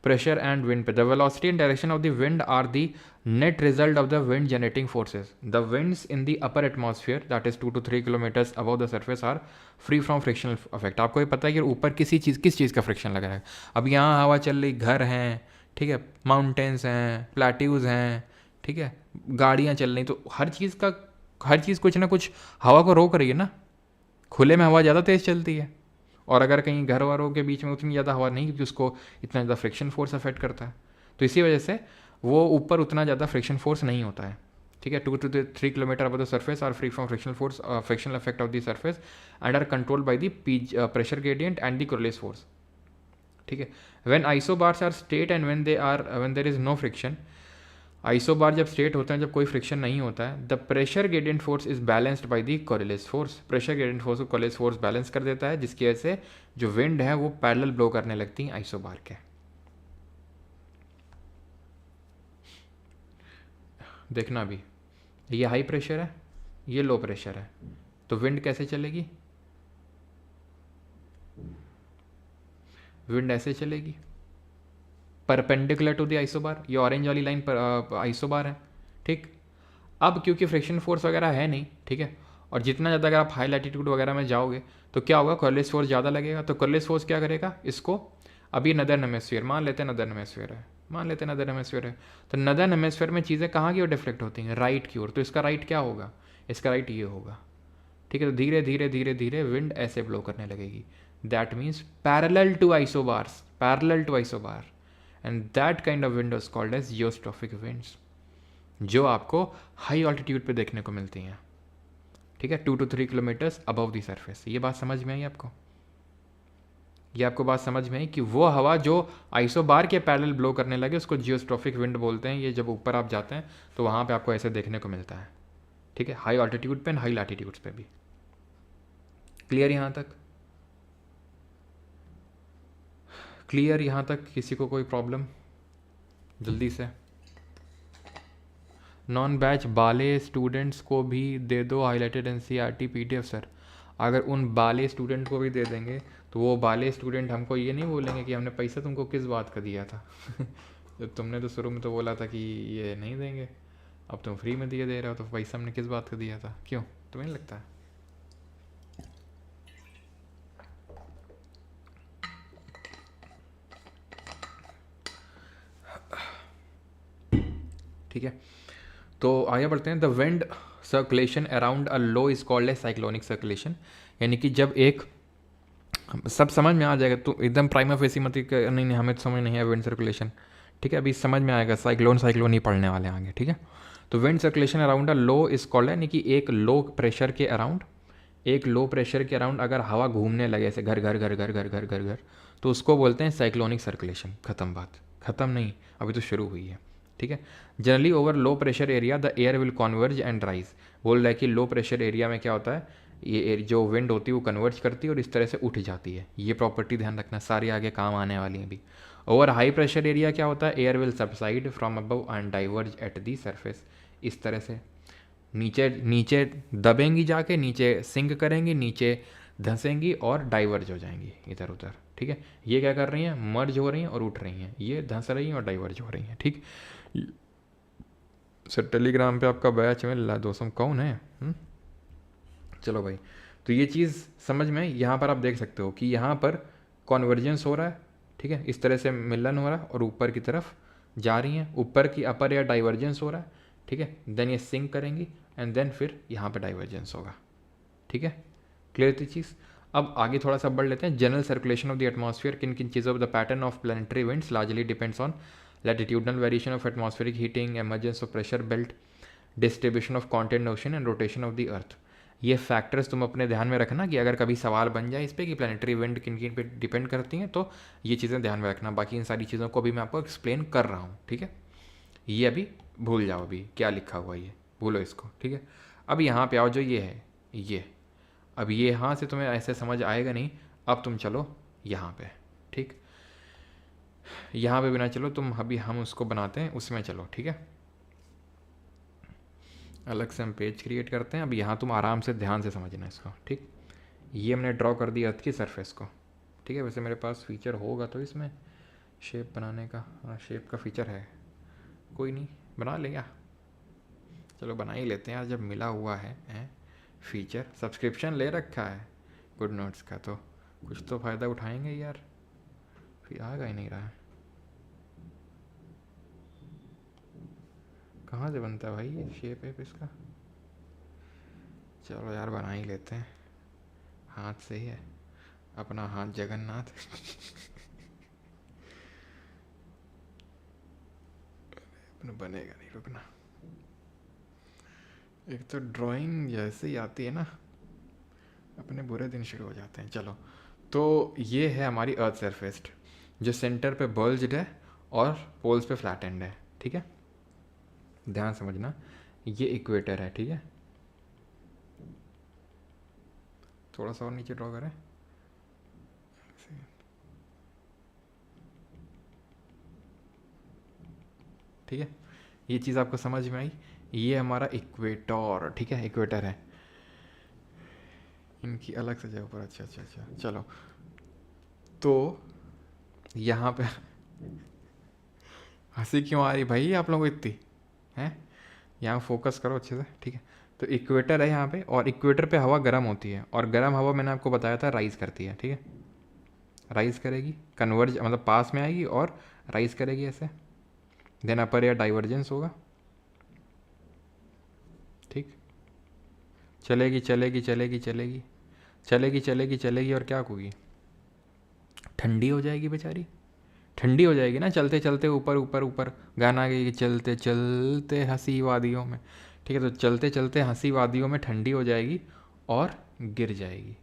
प्रेशर एंड विंड पे, the velocity and direction of the wind are the net result of the wind generating forces. The winds in the upper atmosphere that is 2 to 3 kilometers above the surface are free from frictional affect. आपको ये पता है कि ऊपर किस चीज़ का फ्रिक्शन लगा है? अब यहाँ हवा चल रही, घर हैं, ठीक है, माउंटेन्स हैं, प्लेट्यूज हैं, ठीक है, गाड़ियाँ चल रही, तो हर चीज़ कुछ ना कुछ हवा को रोक रही है ना। खुले में हवा ज़्यादा तेज़ चलती है, और अगर कहीं घर वालों के बीच में उतनी ज़्यादा हवा नहीं, क्योंकि उसको इतना ज़्यादा फ्रिक्शन फोर्स अफेक्ट करता है, तो इसी वजह से वो ऊपर उतना ज़्यादा फ्रिक्शन फोर्स नहीं होता है, ठीक है। 2 to 3 kilometer above the surface are free from frictional effect of the surface and are controlled by the pressure gradient and the Coriolis force, ठीक है। When isobars are straight and when there is no friction, isobar जब स्ट्रेट होते हैं, जब कोई फ्रिक्शन नहीं होता है, the pressure gradient force is balanced by the Coriolis force. Pressure gradient force को कोरलेस फोर्स बैलेंस कर देता है, जिसकी वजह से जो विंड है वो पैरेलल ब्लो करने लगती है आइसोबार के। देखना अभी, ये हाई प्रेशर है, ये लो प्रेशर है, तो विंड कैसे चलेगी? विंड ऐसे चलेगी, परपेंडिकुलर टू द आइसोबार। ये ऑरेंज वाली लाइन पर आइसोबार है, ठीक। अब क्योंकि फ्रिक्शन फोर्स वगैरह है नहीं, ठीक है, और जितना ज़्यादा अगर आप हाई लैटिट्यूड वगैरह में जाओगे तो क्या होगा? कोरलेस फोर्स ज़्यादा लगेगा। तो कोरलेस फोर्स क्या करेगा इसको? अभी नदर्न हेमिस्फीयर मान लेते हैं, नदर्न हेमिस्फीयर है, तो नदर्न हेमिस्फीयर में चीज़ें कहाँ की ओर डिफ्लेक्ट होती हैं? राइट की ओर। तो इसका राइट क्या होगा? इसका राइट ये होगा, ठीक है। तो धीरे धीरे धीरे धीरे विंड ऐसे ब्लो करने लगेगी। That means parallel to isobar, and that kind of wind is called as geostrophic winds, जो आपको हाई ऑल्टीट्यूड पे देखने को मिलती हैं, ठीक है, 2 to 3 kilometers above the surface. ये बात समझ में आई आपको? ये आपको बात समझ में आई कि वो हवा जो आइसोबार के पैरेलल ब्लो करने लगे उसको जियोस्ट्रॉफिक विंड बोलते हैं। ये जब ऊपर आप जाते हैं तो वहाँ पे आपको ऐसे देखने को मिलता है, ठीक है, हाई ऑल्टीट्यूड पे एंड हाई लैटिट्यूड्स पे भी। क्लियर यहाँ तक? क्लियर यहाँ तक? किसी को कोई प्रॉब्लम? जल्दी से। नॉन बैच बाले स्टूडेंट्स को भी दे दो हाईलाइटेड एनसीईआरटी पीडीएफ सर। अगर उन बाले स्टूडेंट को भी दे देंगे तो वो बाले स्टूडेंट हमको ये नहीं बोलेंगे कि हमने पैसा तुमको किस बात का दिया था जब तुमने तो शुरू में तो बोला था कि ये नहीं देंगे, अब तुम फ्री में दिए दे रहे हो, तो पैसा हमने किस बात का दिया था? क्यों, तुम्हें नहीं लगता है? ठीक है, तो आगे बढ़ते हैं। The wind circulation around a low is called a cyclonic circulation. यानी कि जब एक, सब समझ में आ जाएगा, तो एकदम प्राइमा फेसी मत नहीं हमें तो समझ नहीं है विंड सर्कुलेशन, ठीक है, अभी समझ में आएगा, साइक्लोन ही पढ़ने वाले हैं आगे, ठीक है। तो wind circulation around a low is called, यानी कि एक लो प्रेशर के अराउंड अगर हवा घूमने लगे ऐसे घर घर घर घर घर घर घर घर, तो उसको बोलते हैं साइक्लोनिक सर्कुलेशन। खत्म बात, खत्म नहीं, अभी तो शुरू हुई है, ठीक है। Generally over low pressure area the air will converge and rise. बोल रहा है कि लो प्रेशर एरिया में क्या होता है, ये जो विंड होती है वो कन्वर्ज करती है और इस तरह से उठ जाती है। ये प्रॉपर्टी ध्यान रखना, सारी आगे काम आने वाली है भी। ओवर हाई प्रेशर एरिया क्या होता है, air will subside from above and diverge at the surface. इस तरह से नीचे दबेंगी, जाके नीचे सिंक करेंगी, नीचे धंसेंगी और डाइवर्ज हो जाएंगी इधर उधर, ठीक है। ये क्या कर रही हैं, मर्ज हो रही हैं और उठ रही हैं, ये धंस रही हैं और डाइवर्ज हो रही हैं, ठीक। सर टेलीग्राम पे आपका बैच में ला 200 कौन है? चलो भाई, तो ये चीज़ समझ में, यहाँ पर आप देख सकते हो कि यहाँ पर कॉन्वर्जेंस हो रहा है, ठीक है, इस तरह से मिलन हो रहा है और ऊपर की तरफ जा रही हैं, ऊपर की अपर या डाइवर्जेंस हो रहा है, ठीक है, देन ये सिंक करेंगी एंड देन फिर यहाँ पे डाइवर्जेंस होगा, ठीक है। क्लियर थी चीज़। अब आगे थोड़ा सा बढ़ लेते हैं। General circulation of the atmosphere, किन किन चीज़ों the pattern of planetary winds largely depends on latitudinal variation of atmospheric heating, emergence of pressure belt, distribution of continent ocean and rotation of the earth. ये फैक्टर्स तुम अपने ध्यान में रखना कि अगर कभी सवाल बन जाए इस पर कि प्लानिटरी विंड किन किन पे डिपेंड करती हैं, तो ये चीज़ें ध्यान में रखना। बाकी इन सारी चीज़ों को भी मैं आपको एक्सप्लेन कर रहा हूँ, ठीक है। ये अभी भूल जाओ, अभी क्या लिखा हुआ ये भूलो इसको, ठीक है। अब यहाँ पे आओ, जो ये है ये, अब ये यहाँ से तुम्हें ऐसे समझ आएगा नहीं। अब तुम चलो यहाँ पे, ठीक, यहाँ पे बिना चलो तुम, अभी हम उसको बनाते हैं, उसमें चलो, ठीक है। अलग से हम पेज क्रिएट करते हैं। अब यहाँ तुम आराम से ध्यान से समझना इसको, ठीक। ये हमने ड्रॉ कर दिया अर्थ की सरफेस को, ठीक है। वैसे मेरे पास फीचर होगा तो इसमें शेप बनाने का, हाँ शेप का फीचर है, कोई नहीं बना लेगा, चलो बना ही लेते हैं यार, जब मिला हुआ है फीचर, सब्सक्रिप्शन ले रखा है गुड नोट्स का, तो कुछ तो फ़ायदा उठाएंगे यार। फिर आएगा ही नहीं रहा है, कहाँ से बनता है भाई ये शेप है इसका? चलो यार बना ही लेते हैं, हाथ से ही है अपना हाथ जगन्नाथ। बनेगा नहीं, रुकना। एक तो ड्राइंग जैसे ही आती है ना, अपने बुरे दिन शुरू हो जाते हैं। चलो, तो ये है हमारी अर्थ सरफेस, जो सेंटर पे बल्ज्ड है और पोल्स पे फ्लैट एंड है, ठीक है। ध्यान समझना, ये इक्वेटर है, ठीक है। थोड़ा सा और नीचे ड्रॉ करें, ठीक है। ये चीज़ आपको समझ में आई, ये हमारा इक्वेटर, ठीक है, इक्वेटर है। इनकी अलग से जगह पर, अच्छा अच्छा अच्छा, चलो। तो यहाँ पे हंसी क्यों आ रही भाई आप लोगों को इतनी हैं? यहाँ फोकस करो अच्छे से, ठीक है। तो इक्वेटर है यहाँ पे, और इक्वेटर पे हवा गर्म होती है, और गर्म हवा मैंने आपको बताया था राइज करती है, ठीक है। राइज करेगी, कन्वर्ज मतलब पास में आएगी और राइज करेगी ऐसे, देन अपर या डाइवर्जेंस होगा, ठीक। चलेगी चलेगी चलेगी चलेगी चलेगी चलेगी चलेगी और क्या होगी? ठंडी हो जाएगी बेचारी, ठंडी हो जाएगी ना, चलते चलते ऊपर ऊपर ऊपर। गाना गई चलते चलते हंसी वादियों में, ठीक है। तो चलते चलते हंसी वादियों में ठंडी हो जाएगी और गिर जाएगी।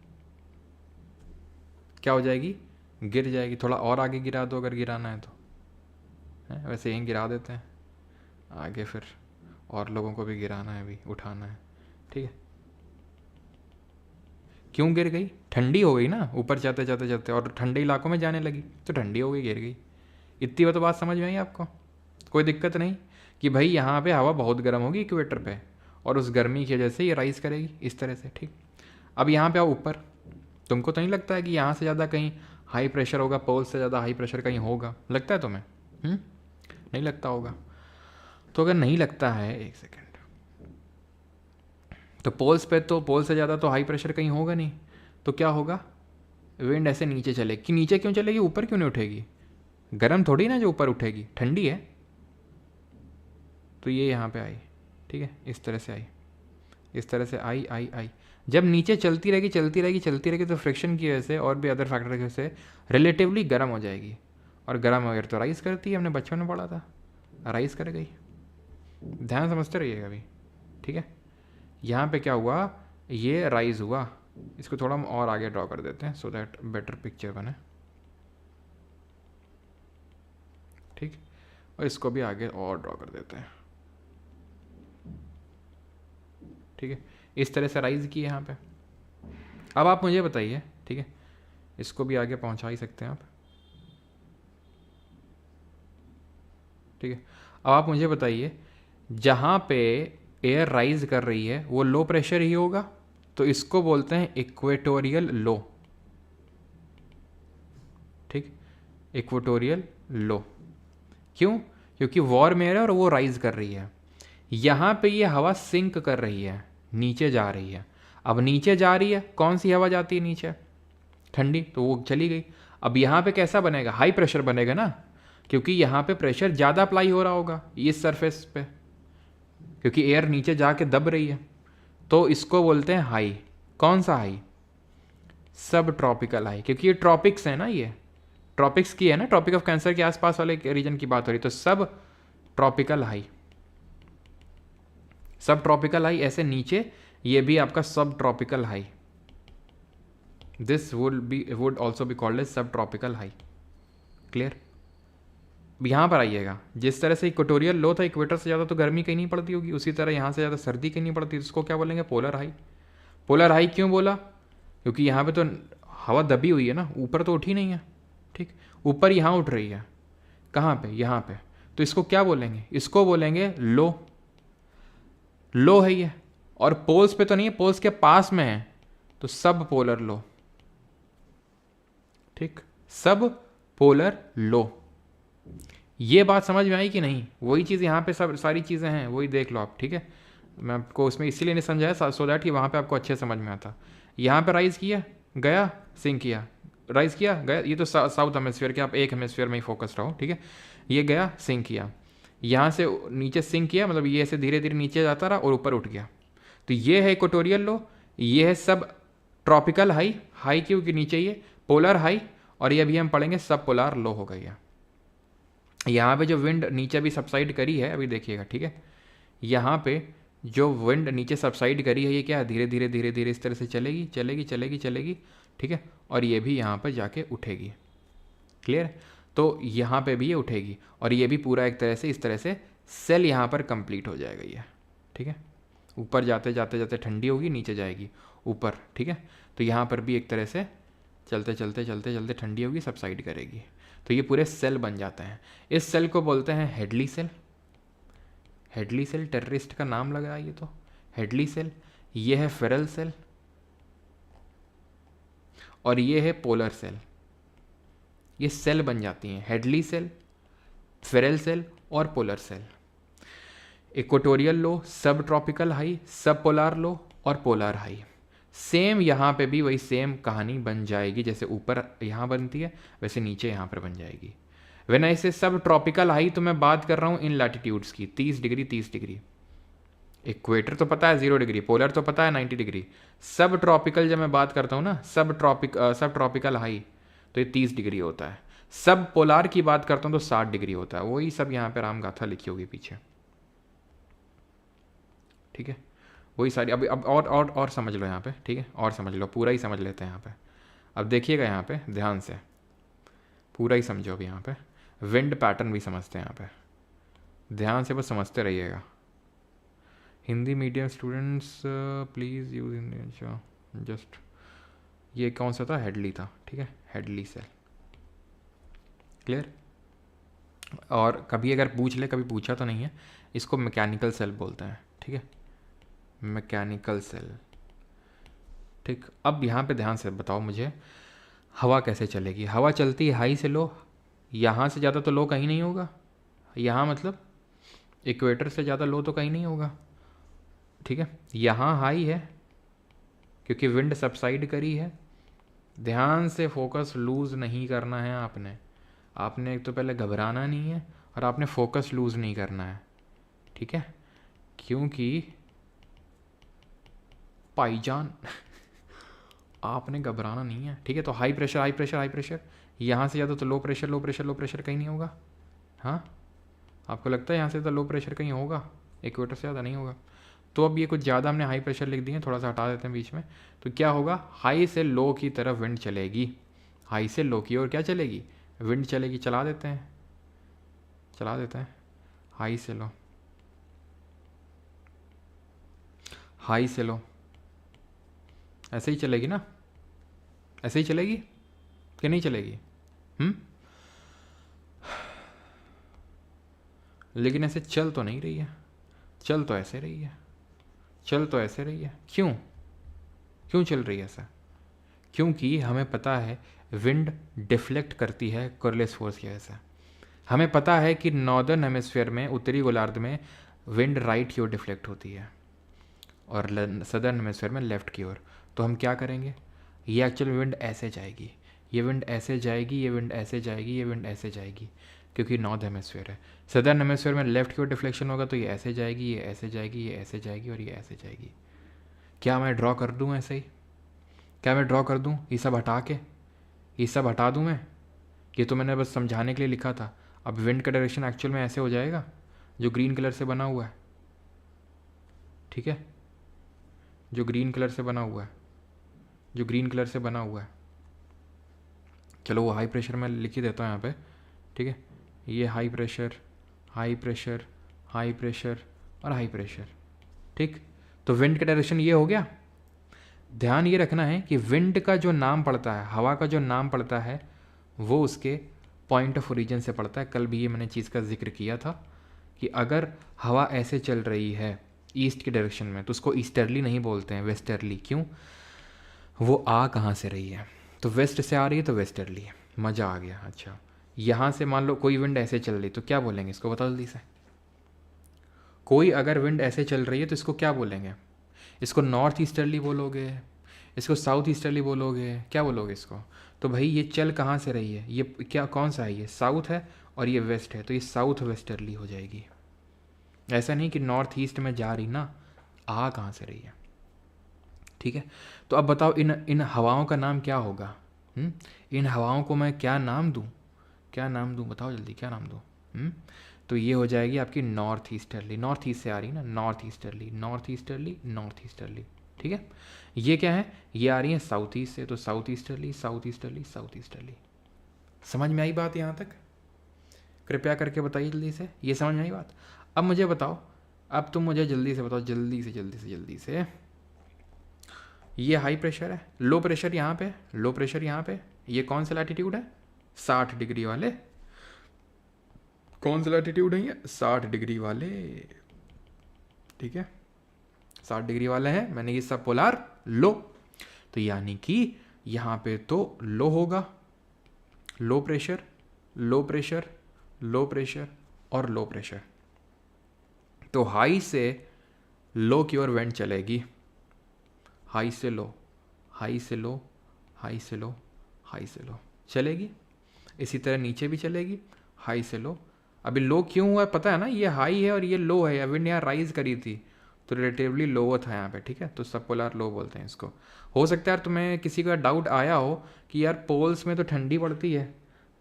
क्या हो जाएगी? गिर जाएगी। थोड़ा और आगे गिरा दो अगर गिराना है तो, है वैसे यहीं गिरा देते हैं, आगे फिर और लोगों को भी गिराना है, भी उठाना है, ठीक है। क्यों गिर गई? ठंडी हो गई ना, ऊपर जाते जाते जाते, और ठंडे इलाकों में जाने लगी तो ठंडी हो गई, गिर गई। इतनी तो बात समझ में आई आपको? कोई दिक्कत नहीं कि भाई यहाँ पे हवा बहुत गर्म होगी इक्वेटर पे, और उस गर्मी की वजह से ये राइज करेगी इस तरह से, ठीक। अब यहाँ पे आओ ऊपर, तुमको तो नहीं लगता है कि यहाँ से ज़्यादा कहीं हाई प्रेशर होगा, पोल से ज़्यादा हाई प्रेशर कहीं होगा? लगता है तुम्हें? नहीं लगता होगा। तो अगर नहीं लगता है, एक सेकेंड, तो पोल्स पे तो पोल से ज़्यादा तो हाई प्रेशर कहीं होगा नहीं, तो क्या होगा? विंड ऐसे नीचे चलेगी। कि नीचे क्यों चलेगी, ऊपर क्यों नहीं उठेगी? गर्म थोड़ी ना जो ऊपर उठेगी, ठंडी है। तो ये यहाँ पे आई, ठीक है, इस तरह से आई, इस तरह से आई आई आई। जब नीचे चलती रहेगी चलती रहेगी चलती रहेगी, तो फ्रिक्शन की वजह से और भी अदर फैक्टर की वजह से रिलेटिवली गर्म हो जाएगी, और गर्म वगैरह तो राइस करती है, हमने बचपन में पढ़ा था, राइस कर गई। ध्यान समझते रहिएगा अभी, ठीक है। यहाँ पे क्या हुआ? ये राइज हुआ। इसको थोड़ा हम और आगे ड्रॉ कर देते हैं सो दैट बेटर पिक्चर बने, ठीक। और इसको भी आगे और ड्रॉ कर देते हैं, ठीक है। इस तरह से राइज की यहाँ पे। अब आप मुझे बताइए, ठीक है, इसको भी आगे पहुँचा ही सकते हैं आप, ठीक है। अब आप मुझे बताइए, जहाँ पे एयर राइज कर रही है वो लो प्रेशर ही होगा, तो इसको बोलते हैं इक्वेटोरियल लो। Equatorial low. क्यों? क्योंकि वार्म एयर है और वो राइज कर रही है। यहाँ पे ये हवा सिंक कर रही है, नीचे जा रही है। अब नीचे जा रही है, कौन सी हवा जाती है नीचे? ठंडी, तो वो चली गई। अब यहाँ पे कैसा बनेगा? हाई प्रेशर बनेगा ना, क्योंकि यहाँ पे प्रेशर ज़्यादा अप्लाई हो रहा होगा इस सरफेस पे, क्योंकि एयर नीचे जाके दब रही है। तो इसको बोलते हैं हाई। कौन सा हाई? सब ट्रॉपिकल हाई, क्योंकि ये ट्रॉपिक्स है ना, ये ट्रॉपिक्स की है ना, ट्रॉपिक ऑफ कैंसर के आसपास वाले रीजन की बात हो रही। तो sub tropical high, sub tropical high ऐसे नीचे, ये भी आपका sub tropical high. This would also be called as sub tropical high. Clear? यहाँ पर आइएगा, जिस तरह से इक्वेटोरियल लो था, इक्वेटर से ज़्यादा तो गर्मी कहीं नहीं पड़ती होगी, उसी तरह यहाँ से ज़्यादा सर्दी कहीं नहीं पड़ती, उसको क्या बोलेंगे? Polar high. पोलर हाई क्यों बोला? क्योंकि यहाँ पे तो हवा दबी हुई है ना, ऊपर तो उठी नहीं है। ठीक, ऊपर यहाँ उठ रही है। कहाँ पे? यहाँ पे। तो इसको क्या बोलेंगे? इसको बोलेंगे लो। लो है ये, और पोल्स पे तो नहीं है, पोल्स के पास में है, तो सब पोलर लो। ठीक, सब पोलर लो। ये बात समझ में आई कि नहीं? वही चीज़ यहाँ पे सब सारी चीज़ें हैं, वही देख लो आप। ठीक है, मैं आपको उसमें इसीलिए नहीं समझाया, सो दैट कि वहाँ पे आपको अच्छे समझ में आता। यहाँ पे राइज किया गया, सिंक किया, राइज किया गया। ये तो साउथ हेमिस्फीयर के, आप एक हेमिस्फीयर में ही फोकस रहो। ठीक है, ये गया, सिंक किया, यहाँ से नीचे सिंक किया, मतलब ये ऐसे धीरे धीरे नीचे जाता रहा और ऊपर उठ गया। तो ये है इक्वेटोरियल लो, ये है सब ट्रॉपिकल हाई। हाई क्योंकि नीचे ये पोलर हाई, और ये अभी हम पढ़ेंगे सब पोलर लो हो गई है। यहाँ पे जो विंड नीचे भी सबसाइड करी है, अभी देखिएगा। ठीक है, यहाँ पे जो विंड नीचे सबसाइड करी है, ये क्या है? धीरे धीरे धीरे धीरे इस तरह से चलेगी चलेगी चलेगी चलेगी। ठीक है, और ये भी यहाँ पर जाके उठेगी। क्लियर? तो यहाँ पे भी ये उठेगी, और ये भी पूरा एक तरह से इस तरह से सेल यहाँ पर कंप्लीट हो जाएगा ये। ठीक है, ऊपर जाते जाते जाते ठंडी होगी, नीचे जाएगी ऊपर। ठीक है, तो यहाँ पर भी एक तरह से चलते चलते चलते चलते ठंडी होगी, सबसाइड करेगी। तो ये पूरे सेल बन जाते हैं। इस सेल को बोलते हैं Hadley cell. Hadley cell terrorist का नाम लग रहा है ये तो, हेडली सेल। ये है फेरल सेल, और ये है पोलर सेल। ये सेल बन जाती हैं, हेडली सेल, फेरल सेल और पोलर सेल। इक्वेटोरियल लो, सब ट्रॉपिकल हाई, सब पोलर लो और पोलर हाई। सेम यहाँ पे भी वही सेम कहानी बन जाएगी, जैसे ऊपर यहाँ बनती है वैसे नीचे यहाँ पर बन जाएगी। वेन आई से सब ट्रॉपिकल हाई, तो मैं बात कर रहा हूँ इन लैटिट्यूड्स की, 30 डिग्री 30 डिग्री। इक्वेटर तो पता है 0 डिग्री, पोलर तो पता है 90 डिग्री। सब ट्रॉपिकल जब मैं बात करता हूँ ना, सब ट्रॉपिकल हाई, तो ये 30 डिग्री होता है। सब पोलार की बात करता हूँ तो 60 डिग्री होता है। वही सब यहाँ पे राम गाथा लिखी होगी पीछे। ठीक है, वही सारी। अब और समझ लो यहाँ पे। ठीक है, और समझ लो, पूरा ही समझ लेते हैं यहाँ पे। अब देखिएगा यहाँ पे ध्यान से, पूरा ही समझो। अब यहाँ पे विंड पैटर्न भी समझते हैं यहाँ पे, ध्यान से बस समझते रहिएगा। Hindi medium students please use Hindi. Just ये कौन सा था? हेडली था। ठीक है, हेडली सेल। क्लियर? और कभी अगर पूछ ले, कभी पूछा तो नहीं है, इसको मैकेनिकल सेल बोलते हैं। ठीक है, मैकेनिकल सेल। ठीक, अब यहाँ पे ध्यान से बताओ मुझे, हवा कैसे चलेगी? हवा चलती है हाई से लो, यहाँ से ज़्यादा तो लो कहीं नहीं होगा। यहाँ मतलब इक्वेटर से ज़्यादा लो तो कहीं नहीं होगा। ठीक है, यहाँ हाई है क्योंकि विंड सबसाइड करी है। ध्यान से फोकस लूज़ नहीं करना है आपने एक तो पहले घबराना नहीं है, और आपने फोकस लूज़ नहीं करना है। ठीक है, क्योंकि भाईजान आपने घबराना नहीं है। ठीक है, तो high pressure high pressure high pressure, यहाँ से ज़्यादा तो low pressure low pressure low pressure कहीं नहीं होगा। हाँ, आपको लगता है यहाँ से तो लो प्रेशर कहीं होगा? इक्वेटर से ज़्यादा नहीं होगा। तो अब ये कुछ ज़्यादा हमने हाई प्रेशर लिख दिए, थोड़ा सा हटा देते हैं बीच में। तो क्या होगा? हाई से लो की तरफ विंड चलेगी, हाई से लो की ओर क्या चलेगी? विंड चलेगी। चला देते हैं हाई से लो, हाई से लो, ऐसे ही चलेगी ना? ऐसे ही चलेगी कि नहीं चलेगी? लेकिन ऐसे चल तो नहीं रही है, चल तो ऐसे रही है। क्यों चल रही है ऐसा? क्योंकि हमें पता है विंड डिफ्लेक्ट करती है कोरलेस फोर्स की वजह से। हमें पता है कि नॉर्दर्न हेमिस्फीयर में, उत्तरी गोलार्ध में विंड राइट की ओर डिफ्लेक्ट होती है और सदर्न हेमिस्फीयर में लेफ्ट की ओर। तो हम क्या करेंगे, ये एक्चुअल विंड ऐसे जाएगी, ये विंड ऐसे जाएगी, ये विंड ऐसे जाएगी, ये विंड ऐसे जाएगी, क्योंकि नॉर्थ हेमिस्फीयर है। सदर्न हेमिस्फीयर में लेफ्ट की ओर डिफ्लेक्शन होगा तो ये ऐसे जाएगी, ये ऐसे जाएगी, ये ऐसे जाएगी और ये ऐसे जाएगी। क्या मैं ड्रॉ कर दूँ ऐसे ही? क्या मैं ड्रॉ कर दूँ ये सब हटा के? ये सब हटा दूँ मैं? ये तो मैंने बस समझाने के लिए लिखा था। अब विंड का डायरेक्शन एक्चुअल में ऐसे हो जाएगा, जो ग्रीन कलर से बना हुआ है, ठीक है, जो ग्रीन कलर से बना हुआ है, जो ग्रीन कलर से बना हुआ है। चलो वो हाई प्रेशर में लिख ही देता हूँ यहाँ पे, ठीक है। ये high pressure, high pressure, high pressure और हाई प्रेशर, ठीक। तो विंड का डायरेक्शन ये हो गया। ध्यान ये रखना है कि विंड का जो नाम पड़ता है, हवा का जो नाम पड़ता है, वो उसके पॉइंट ऑफ ओरिजिन से पड़ता है। कल भी ये मैंने चीज़ का जिक्र किया था कि अगर हवा ऐसे चल रही है ईस्ट के डायरेक्शन में तो उसको ईस्टर्ली नहीं बोलते हैं, वेस्टर्ली। क्यों? वो आ कहाँ से रही है? तो वेस्ट से आ रही है तो वेस्टर्ली है। मज़ा आ गया। अच्छा, यहाँ से मान लो कोई विंड ऐसे चल रही तो क्या बोलेंगे इसको, बताओ जल्दी से। कोई अगर विंड ऐसे चल रही है तो इसको क्या बोलेंगे? इसको नॉर्थ ईस्टर्ली बोलोगे, इसको साउथ ईस्टर्ली बोलोगे, क्या बोलोगे इसको? तो भाई ये चल कहाँ से रही है, ये क्या कौन सा है, ये साउथ है और ये वेस्ट है, तो ये साउथ वेस्टर्ली हो जाएगी। ऐसा नहीं कि नॉर्थ ईस्ट में जा रही ना, आ कहाँ से रही है, ठीक है। तो अब बताओ इन हवाओं का नाम क्या होगा? इन हवाओं को मैं क्या नाम दूँ, क्या नाम दूँ, बताओ जल्दी, क्या नाम दूँ? तो ये हो जाएगी आपकी नॉर्थ ईस्टर्ली। नॉर्थ ईस्ट से आ रही है ना, north easterly, north easterly, north easterly, ठीक है। ये क्या है, ये आ रही है साउथ ईस्ट से, तो south easterly, south easterly, south easterly. समझ में आई बात यहाँ तक? कृपया करके बताइए जल्दी से, ये समझ में आई बात? अब मुझे बताओ, अब तुम मुझे जल्दी से बताओ, जल्दी से जल्दी से जल्दी से। ये हाई प्रेशर है, लो प्रेशर यहाँ पे, लो प्रेशर यहाँ पे, ये कौन सा लैटिट्यूड है? 60 डिग्री वाले। कौन सा लैटिट्यूड है ये? 60 डिग्री वाले, ठीक है, 60 डिग्री वाले हैं। मैंने ये सब पोलार लो, तो यानी कि यहाँ पे तो लो होगा, low pressure, low pressure, low pressure और लो प्रेशर। तो हाई से लो की ओर वेंट चलेगी, हाई से लो, हाई से लो, हाई से लो, हाई से लो चलेगी। इसी तरह नीचे भी चलेगी, हाई से लो। अभी लो क्यों हुआ है पता है ना, ये हाई है और ये लो है। विंड यहाँ राइज करी थी तो रिलेटिवली लो था यहाँ पे, ठीक है, तो सब पोलर लो बोलते हैं इसको। हो सकता है यार तुम्हें किसी का डाउट आया हो कि यार पोल्स में तो ठंडी पड़ती है,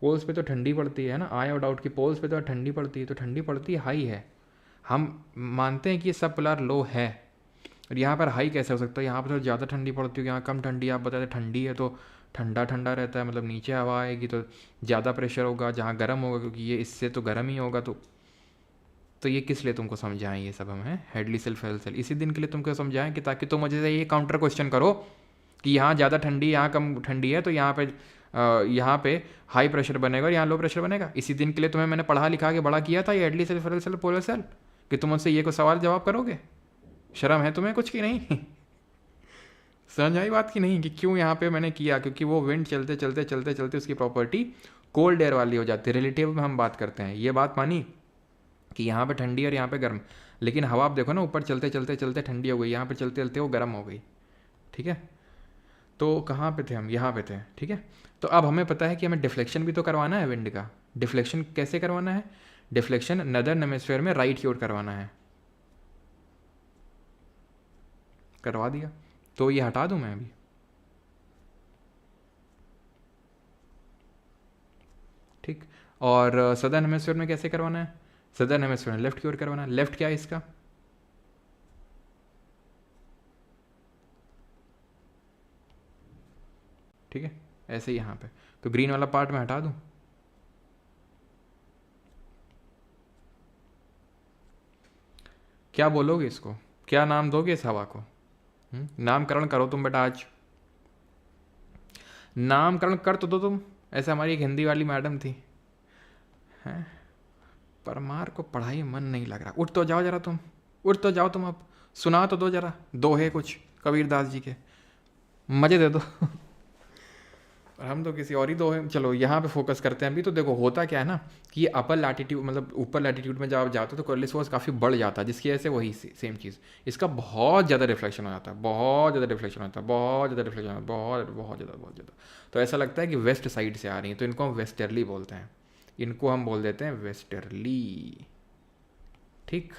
पोल्स पे तो ठंडी पड़ती है ना, आया हो डाउट कि पोल्स पे तो ठंडी पड़ती है, तो ठंडी पड़ती है, हाई है। हम मानते हैं कि ये सब पोलर लो है, और यहाँ पर हाई कैसे हो सकता है? यहाँ पर तो ज़्यादा ठंडी पड़ती है, यहाँ कम ठंडी। आप बताते ठंडी है तो ठंडा ठंडा रहता है, मतलब नीचे हवा आएगी तो ज़्यादा प्रेशर होगा, जहाँ गर्म होगा क्योंकि ये इससे तो गर्म ही होगा। तो ये किस लिए तुमको समझाएं ये सब? हमें हेडली सेल फेल सेल इसी दिन के लिए तुमको समझाएं कि ताकि तुम मुझे ये काउंटर क्वेश्चन करो कि यहाँ ज़्यादा ठंडी, यहाँ कम ठंडी है, तो यहाँ पे हाई प्रेशर बनेगा और यहाँ लो प्रेशर बनेगा। इसी दिन के लिए तुम्हें मैंने पढ़ा लिखा के बड़ा किया था ये Hadley cell Ferrel cell polar cell, कि तुम मुझसे ये को सवाल जवाब करोगे। शर्म है तुम्हें कुछ की नहीं? समझ आई बात की नहीं कि क्यों यहाँ पे मैंने किया? क्योंकि वो विंड चलते चलते चलते चलते उसकी प्रॉपर्टी कोल्ड एयर वाली हो जाती है। रिलेटिव में हम बात करते हैं, ये बात मानी कि यहाँ पे ठंडी और यहाँ पे गर्म, लेकिन हवा आप देखो ना, ऊपर चलते चलते चलते ठंडी हो गई, यहाँ पे चलते चलते वो गर्म हो गई, ठीक है। तो कहाँ पे थे हम? यहाँ पे थे, ठीक है। तो अब हमें पता है कि हमें डिफ्लेक्शन भी तो करवाना है विंड का। डिफ्लेक्शन कैसे करवाना है? डिफ्लेक्शन नदर्न हेमिस्फीयर में राइट की ओर करवाना है। करवा दिया, तो ये हटा दूं मैं अभी? ठीक। और सदर्न हेमिस्फीयर में कैसे करवाना है? सदर्न हेमिस्फीयर में लेफ्ट की ओर करवाना है। लेफ्ट क्या है इसका? ठीक है, ऐसे ही यहाँ पे। तो ग्रीन वाला पार्ट मैं हटा दूं? क्या बोलोगे इसको? क्या नाम दोगे इस हवा को? नामकरण करो तुम बेटा, आज नामकरण कर तो दो तुम। ऐसे हमारी एक हिंदी वाली मैडम थी, हैं, परमार को पढ़ाई मन नहीं लग रहा। उठ तो जाओ जरा तुम, उठ तो जाओ तुम, अब सुना तो दो जरा, दोहे कुछ कबीरदास जी के, मजे दे दो। हम तो किसी और ही दो हैं, चलो यहाँ पे फोकस करते हैं अभी। तो देखो होता क्या है ना कि ये अपर लैटिट्यूड मतलब ऊपर लैटिट्यूड में जब आप जाते हो तो कोरलिस फोर्स काफ़ी बढ़ जाता है, जिसकी वजह से वही सेम चीज़ इसका बहुत ज़्यादा रिफ्लेक्शन हो जाता है, बहुत ज़्यादा रिफ्लेक्शन होता है, बहुत ज़्यादा रिफ्लेक्शन होता है, बहुत बहुत ज़्यादा, बहुत ज़्यादा। तो ऐसा लगता है कि वेस्ट साइड से आ रही है, तो इनको हम वेस्टर्ली बोलते हैं, इनको हम बोल देते हैं वेस्टर्ली, ठीक।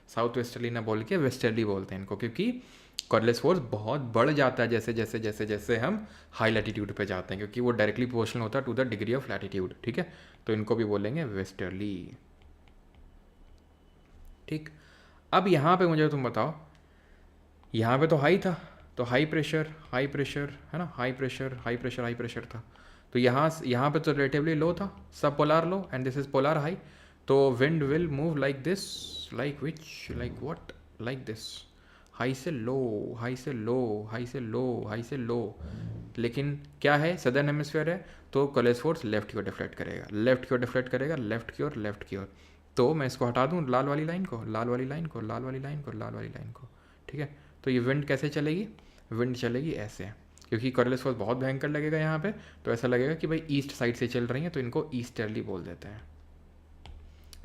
साउथ वेस्टर्ली ना बोल के वेस्टर्ली बोलते हैं इनको, क्योंकि कॉर्डलेस फोर्स बहुत बढ़ जाता है जैसे जैसे जैसे जैसे हम हाई लैटिट्यूड पे जाते हैं, क्योंकि वो डायरेक्टली प्रोपोर्शनल होता है to the degree of latitude, ठीक है। तो इनको भी बोलेंगे वेस्टर्ली, ठीक। अब यहाँ पे मुझे तुम बताओ, यहाँ पे तो हाई था, तो हाई प्रेशर है ना, हाई प्रेशर हाई प्रेशर था। तो यहाँ पे तो रिलेटिवली लो था, sub polar low and this is polar high. तो wind will move like this, like which, like what, like this, high से लो, हाई से लो, हाई से लो, हाई से लो। लेकिन क्या है, सदर्न हेमिस्फीयर है, तो कॉर्डलेस फोर्स लेफ्ट की ओर डिफ्लेक्ट करेगा, लेफ्ट की ओर डिफ्लेक्ट करेगा, लेफ्ट की ओर, लेफ्ट की ओर। तो मैं इसको हटा दूँ, लाल वाली लाइन को, लाल वाली लाइन को, लाल वाली लाइन को, लाल वाली लाइन को, ठीक है। तो ये विंड कैसे चलेगी, विंड चलेगी ऐसे, क्योंकि कॉर्डलेस फोर्स बहुत भयंकर लगेगा यहाँ पे, तो ऐसा लगेगा कि भाई ईस्ट साइड से चल रही हैं, तो इनको ईस्टर्ली बोल देते हैं।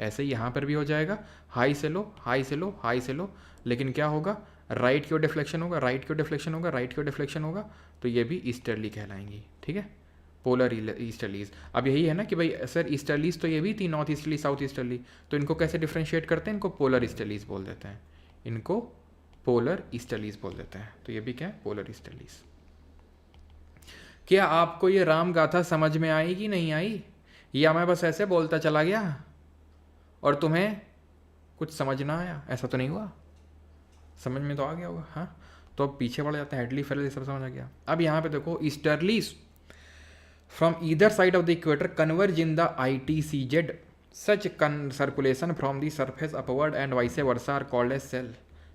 ऐसे ही यहाँ पर भी हो जाएगा, हाई से लो, हाई से लो, हाई से लो, लेकिन क्या होगा, राइट की ओर डिफ्लेक्शन होगा, राइट की ओर डिफ्लेक्शन होगा, राइट की ओर डिफ्लेक्शन होगा, तो ये भी ईस्टर्ली कहलाएंगी, ठीक है, पोलर ईस्टर्लीज। अब यही है ना कि भाई सर ईस्टर्लीज तो ये भी थी, नॉर्थ ईस्टर्ली, साउथ ईस्टर्ली, तो इनको कैसे डिफ्रेंशिएट करते हैं, इनको पोलर ईस्टर्लीज बोल देते हैं, इनको पोलर ईस्टर्लीज बोल देते हैं। तो ये भी क्या है, पोलर ईस्टर्लीज। क्या आपको ये राम गाथा समझ में आई कि नहीं आई, या मैं बस ऐसे बोलता चला गया और तुम्हें कुछ समझ ना आया, ऐसा तो नहीं हुआ, समझ में तो आ गया होगा, हाँ। तो अब पीछे बढ़ जाते हैं, हेडली फेरली सब समझ आ गया। अब यहाँ पे देखो, easterlies from either side of the equator converge in the ITCZ, such circulation from the surface upward and vice versa are called as cell.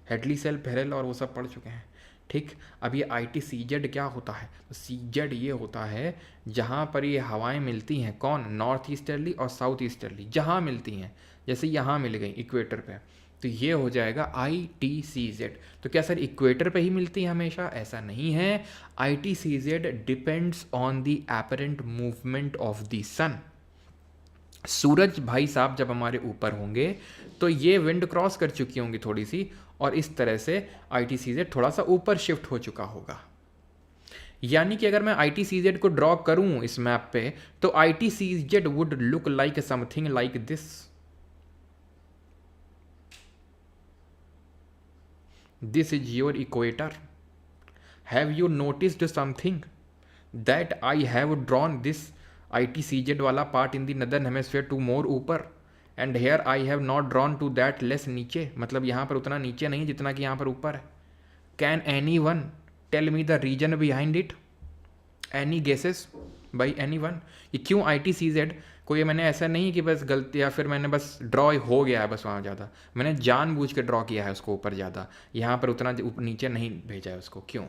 Hadley cell, Ferrel और वो सब पढ़ चुके हैं, ठीक। अब ये ITCZ क्या होता है, तो CZ ये होता है जहाँ पर ये हवाएं मिलती हैं, कौन, नॉर्थ ईस्टर्ली और साउथ ईस्टर्ली, जहाँ मिलती हैं, जैसे यहाँ मिल गई इक्वेटर पे, तो ये हो जाएगा ITCZ। तो क्या सर इक्वेटर पे ही मिलती है हमेशा, ऐसा नहीं है। ITCZ depends on the apparent movement of the sun. सूरज भाई साहब जब हमारे ऊपर होंगे तो ये विंड क्रॉस कर चुकी होंगी थोड़ी सी, और इस तरह से ITCZ थोड़ा सा ऊपर शिफ्ट हो चुका होगा। यानी कि अगर मैं ITCZ को ड्रॉ करूं इस मैप पे, तो ITCZ would look like something like this. This is your equator. Have you noticed something? That I have drawn this ITCZ वाला part in the northern hemisphere to more ऊपर, and here I have not drawn to that less नीचे, मतलब यहाँ पर उतना नीचे नहीं जितना कि यहाँ पर ऊपर है। Can anyone tell me the reason behind it? Any guesses by anyone? ये क्यों ITCZ को, ये मैंने ऐसा नहीं कि बस गलती या फिर मैंने बस ड्रॉ हो गया है बस वहाँ ज़्यादा, मैंने जानबूझ के ड्रॉ किया है उसको ऊपर ज़्यादा, यहाँ पर उतना नीचे नहीं भेजा है उसको, क्यों।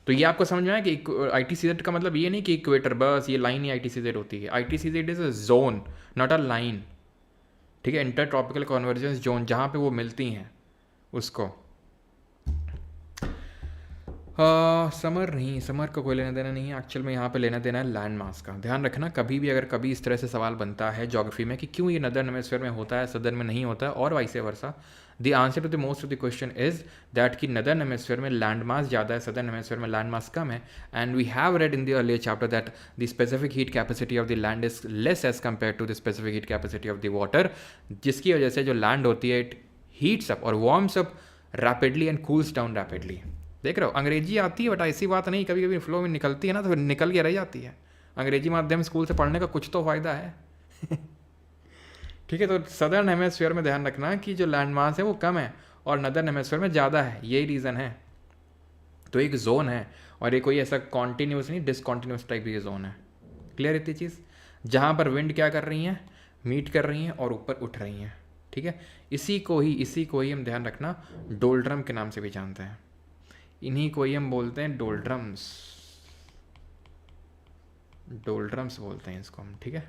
तो ये आपको समझ में आया कि ITCZ का मतलब ये नहीं कि इक्वेटर बस ये लाइन ही ITCZ होती है। ITCZ is a zone not a line, ठीक है, इंटर ट्रॉपिकल कन्वर्जेंस जोन, जहाँ पे वो मिलती हैं उसको। समर नहीं, समर का कोई लेना देना नहीं है एक्चुअल में, यहाँ पे लेना देना है लैंड मास का। ध्यान रखना कभी भी अगर कभी इस तरह से सवाल बनता है ज्योग्राफी में कि क्यों ये नदर्न हेमिस्फीयर में होता है सदर्न में नहीं होता है और vice versa, the answer to the most of the question is that कि नदर्न हेमिस्फीयर में लैंड मास ज़्यादा है, सदर्न हेमिस्फीयर में लैंड मास कम है। And we have read in the earlier chapter that the specific heat capacity of the land is less as compare to the specific heat capacity of the water, जिसकी वजह से जो लैंड होती है इट हीट्स अप और warms up rapidly and cools down rapidly. देख रहे हो, अंग्रेजी आती है बट ऐसी बात नहीं, कभी कभी फ्लो में निकलती है ना तो फिर निकल के रह जाती है। अंग्रेजी माध्यम स्कूल से पढ़ने का कुछ तो फ़ायदा है ठीक है। तो सदर्न हेमिस्फीयर में ध्यान रखना कि जो लैंड मास है वो कम है और नदर्न हेमिस्फीयर में ज़्यादा है, यही रीज़न है। तो एक जोन है और ये कोई ऐसा कॉन्टीन्यूस नहीं, डिसकॉन्टीन्यूस टाइप की जोन है। क्लियर इतनी चीज़, जहाँ पर विंड क्या कर रही हैं, मीट कर रही हैं और ऊपर उठ रही हैं, ठीक है। इसी को ही हम ध्यान रखना डोल्ड्रम के नाम से भी जानते हैं, इन्हीं को ही हम बोलते हैं डोल्ड्रम्स, डोल्ड्रम्स बोलते हैं इसको हम, ठीक है।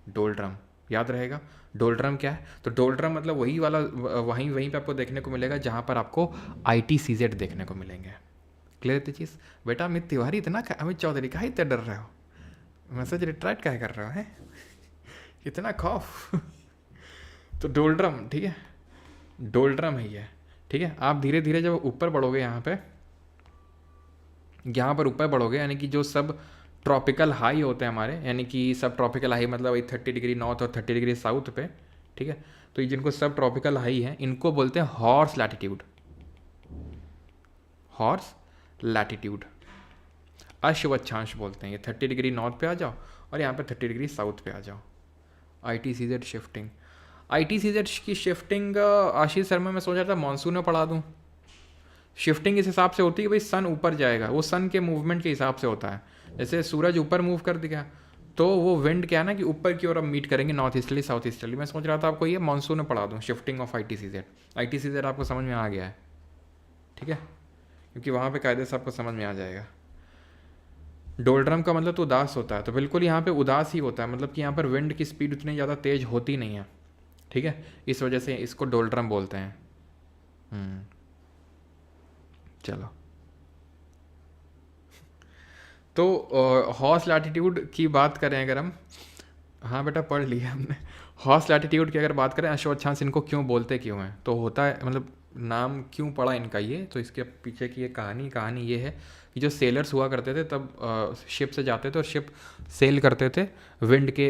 डोल्ड्रम याद रहेगा, डोल्ड्रम क्या है, तो डोल्ड्रम मतलब वही वाला, वहीं पे आपको देखने को मिलेगा जहाँ पर आपको ITCZ देखने को मिलेंगे। क्लियर थी चीज़ बेटा। अमित तिवारी इतना, अमित चौधरी का इतना डर रहे हो, मैसेज रिट्राइट क्या कर रहा है, इतना खौफ। तो डोल्ड्रम, ठीक है, डोल्ड्रम है ये, ठीक है। आप धीरे धीरे जब ऊपर बढ़ोगे यहाँ पर ऊपर बढ़ोगे, यानी कि जो सब ट्रॉपिकल हाई होते हैं हमारे, यानी कि सब ट्रॉपिकल हाई मतलब वही 30 डिग्री नॉर्थ और 30 डिग्री साउथ पे, ठीक है। तो ये जिनको सब ट्रॉपिकल हाई है इनको बोलते हैं हॉर्स लैटिट्यूड, हॉर्स लैटिट्यूड। अश्वच्छांश बोलते हैं। ये 30 डिग्री नॉर्थ पे आ जाओ और यहाँ पे 30 डिग्री साउथ पे आ जाओ। ITCZ शिफ्टिंग, ITCZ की शिफ्टिंग आशीष शर्मा मैं सोच रहा था मानसून में पढ़ा दूँ। शिफ्टिंग इस हिसाब से होती है कि भाई सन ऊपर जाएगा, वो सन के मूवमेंट के हिसाब से होता है। जैसे सूरज ऊपर मूव कर दिया तो वो विंड क्या है ना कि ऊपर की ओर अब मीट करेंगे, नॉर्थ ईस्टर्ली साउथ ईस्टर्ली। मैं सोच रहा था आपको ये मानसून में पढ़ा दूँ, शिफ्टिंग ऑफ ITCZ। ITCZ आपको समझ में आ गया है, ठीक है, क्योंकि वहाँ पे कायदे से आपको समझ में आ जाएगा। डोल्ड्रम का मतलब तो उदास होता है, तो बिल्कुल यहाँ पे उदास ही होता है, मतलब कि यहाँ पर विंड की स्पीड उतनी ज़्यादा तेज़ होती नहीं है, ठीक है। इस वजह से इसको डोल्ड्रम बोलते हैं। चलो, तो हॉर्स लैटिट्यूड की बात करें अगर हम, हाँ बेटा पढ़ लिया हमने। हॉर्स लैटिट्यूड की अगर बात करें, अश्वच्छांश इनको क्यों बोलते क्यों हैं, तो होता है मतलब नाम क्यों पड़ा इनका ये, तो इसके पीछे की ये कहानी ये है कि जो सेलर्स हुआ करते थे तब शिप से जाते थे और शिप सेल करते थे विंड के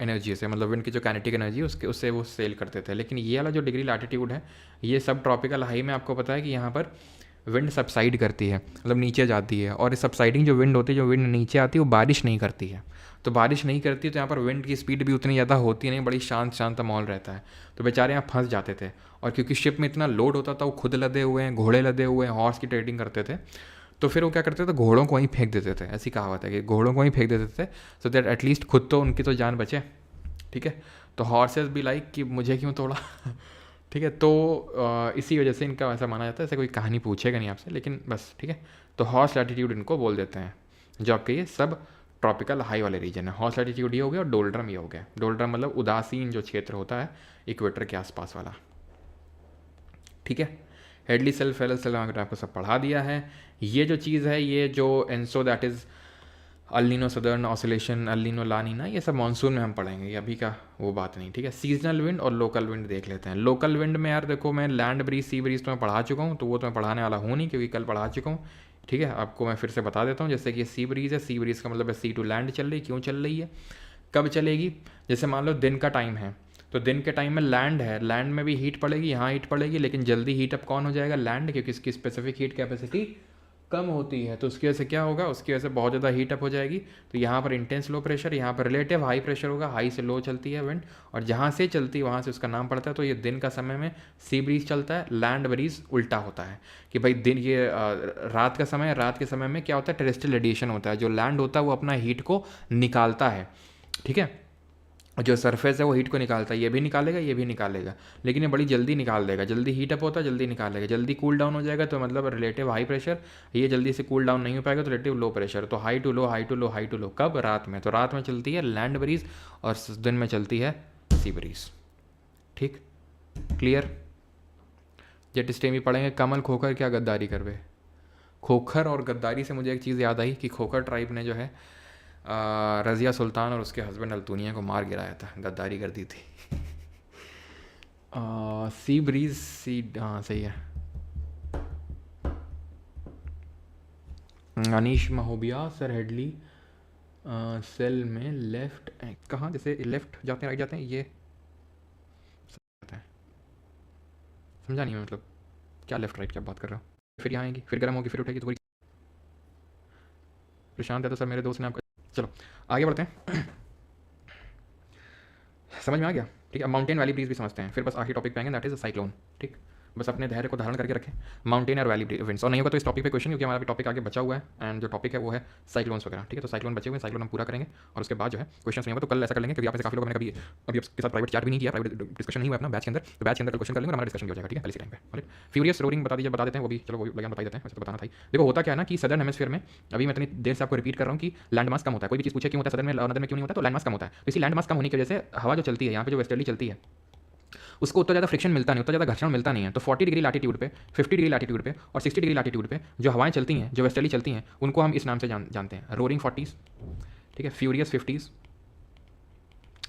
एनर्जी से, मतलब विंड की जो काइनेटिक एनर्जी उसके उससे वो सेल करते थे। लेकिन ये वाला जो डिग्री लैटिट्यूड है, ये सब ट्रॉपिकल हाई में आपको पता है कि यहाँ पर विंड सबसाइड करती है, मतलब नीचे जाती है। और इस सबसाइडिंग जो विंड होती है, जो विंड नीचे आती है वो बारिश नहीं करती है। तो बारिश नहीं करती तो यहाँ पर विंड की स्पीड भी उतनी ज़्यादा होती नहीं, बड़ी शांत माहौल रहता है। तो बेचारे यहाँ फंस जाते थे। और क्योंकि शिप में इतना लोड होता था, वो खुद लदे हुए हैं, घोड़े लदे हुए हैं, हॉर्स की ट्रेडिंग करते थे, तो फिर वो क्या करते थे, घोड़ों को वहीं फेंक देते थे। ऐसी कहावत है कि घोड़ों को वहीं फेंक देते थे, सो दैट एटलीस्ट खुद तो उनकी तो जान बचे, ठीक है। तो हॉर्सेस भी लाइक कि मुझे क्यों तोड़ा ठीक है। तो इसी वजह से इनका ऐसा माना जाता है। ऐसे कोई कहानी पूछेगा नहीं आपसे, लेकिन बस, ठीक है। तो हॉर्स लैटिट्यूड इनको बोल देते हैं, जो आपके ये सब ट्रॉपिकल हाई वाले रीजन है। हॉर्स लैटिट्यूड ये हो गया और डोल्ड्रम ये हो गया। डोल्ड्रम मतलब उदासीन जो क्षेत्र होता है इक्वेटर के आसपास वाला, ठीक है। हेडली सेल्फ फेलल सेल आपको सब पढ़ा दिया है। ये जो चीज़ है, ये जो Enzo that is El Niño southern oscillation, El Niño लानीना, ये सब मानसून में हम पढ़ेंगे, ये अभी का वो बात नहीं, ठीक है। सीजनल विंड और लोकल विंड देख लेते हैं। लोकल विंड में यार देखो, मैं लैंड ब्रीज सी ब्रीज तो मैं पढ़ा चुका हूँ, तो वो तो मैं पढ़ाने वाला हूँ नहीं क्योंकि कल पढ़ा चुका हूँ, ठीक है। आपको मैं फिर से बता देता हूँ। जैसे कि सी ब्रीज है, सी ब्रीज का मतलब है सी टू लैंड चल रही। क्यों चल रही है, कब चलेगी, जैसे मान लो दिन का टाइम है, तो दिन के टाइम में लैंड है, लैंड में भी हीट पड़ेगी, यहाँ हीट पड़ेगी, लेकिन जल्दी हीट अप कौन हो जाएगा, लैंड, क्योंकि इसकी स्पेसिफिक हीट कैपेसिटी कम होती है। तो उसकी वजह से क्या होगा, उसकी वजह से बहुत ज़्यादा हीट अप हो जाएगी। तो यहाँ पर इंटेंस लो प्रेशर, यहाँ पर रिलेटिव हाई प्रेशर होगा, हाई से लो चलती है विंड, और जहाँ से चलती है वहाँ से उसका नाम पड़ता है। तो ये दिन का समय में सी ब्रीज चलता है, लैंड ब्रीज उल्टा होता है कि भाई दिन ये रात का समय, रात के समय में क्या होता है, टेरेस्ट्रियल रेडिएशन होता है। जो लैंड होता है वो अपना हीट को निकालता है, ठीक है। जो सरफेस है वो हीट को निकालता है, ये भी निकालेगा, ये भी निकालेगा, लेकिन ये बड़ी जल्दी निकाल देगा। जल्दी हीट अप होता है, जल्दी निकालेगा। जल्दी कूल डाउन हो जाएगा तो मतलब रिलेटिव हाई प्रेशर, ये जल्दी से कूल डाउन नहीं हो पाएगा तो रिलेटिव लो प्रेशर। तो high to low, high to low, high to low, कब, रात में। तो रात में चलती है लैंड ब्रीज और दिन में चलती है सी ब्रीज, ठीक, क्लियर। जेट स्टे में पढ़ेंगे कमल खोखर क्या गद्दारी करवे। खोखर और गद्दारी से मुझे एक चीज़ याद आई कि खोखर ट्राइब ने जो है रज़िया सुल्तान और उसके हस्बैंड अल्तुनिया को मार गिराया था, गद्दारी कर दी थी। सी ब्रीज, सी, हाँ सही है। Anish Mahobiya, sir Hadley cell में लेफ्ट कहाँ, जैसे लेफ्ट जाते हैं राइट जाते हैं, ये समझा नहीं मैं, मतलब क्या लेफ्ट राइट क्या बात कर रहा हूँ। फिर यहाँ आएंगी, फिर गर्म होगी, फिर उठेगी, तो प्रशांत है तो सर मेरे दोस्त ने आपका। चलो आगे बढ़ते हैं। समझ में आ गया, ठीक है। अब माउंटेन वैली ब्रीज भी समझते हैं, फिर बस आखिरी टॉपिक पे आएंगे, दैट इज साइक्लोन, ठीक। बस अपने धैर्य को धारण करके रखें, माउंटेन और वैली विंड्स। और नहीं होगा तो इस टॉपिक पे क्वेश्चन, क्योंकि हमारा भी टॉपिक आगे बचा हुआ है, एंड जो टॉपिक है वो है साइक्लोन्स वगैरह, ठीक है। तो साइक्लोन बचे हुए हैं, साइक्लोन हम पूरा करेंगे और उसके बाद जो है क्वेश्चन नहीं होगा तो कल ऐसा कर लेंगे, क्योंकि आप से काफी लोगों ने कभी अभी आपके साथ प्राइवेट चैट भी नहीं किया, प्राइवेट डिस्कशन नहीं हुआ अपना बैच के अंदर, तो बैच के अंदर क्वेश्चन कर लेंगे और हमारा डिस्कशन भी हो जाएगा, ठीक है, पहले टाइम पे। फ्यूरियस रोरिंग बता दीजिए, बता देते हैं वो भी, चलो वो भी लगा बता देते हैं, वैसे तो बताना था ही। देखो होता क्या है ना कि सदर्न हेमिस्फीयर में, अभी मैं इतनी देर से आपको रिपीट कर रहा हूँ कि लैंड मास कम होता है। कोई भी चीज़ पूछे क्यों होता है सदर्न में, नदर में क्यों नहीं होता, तो लैंड मास कम होता है। तो इसी लैंड मास कम होने की वजह से हवा जो चलती है यहाँ पे, जो वेस्टर्ली चलती है, उसको उतना ज़्यादा फ्रिक्शन मिलता नहीं, उतना ज़्यादा घर्षण मिलता नहीं है। तो 40 डिग्री लैटिट्यूड पे, 50 डिग्री लैटिट्यूड पे और 60 डिग्री लैटिट्यूड पे जो हवाएं चलती हैं, जो वेस्टर्ली चलती हैं, उनको हम इस नाम से जानते हैं, रोरिंग 40s, ठीक है, फ्यूरियस 50s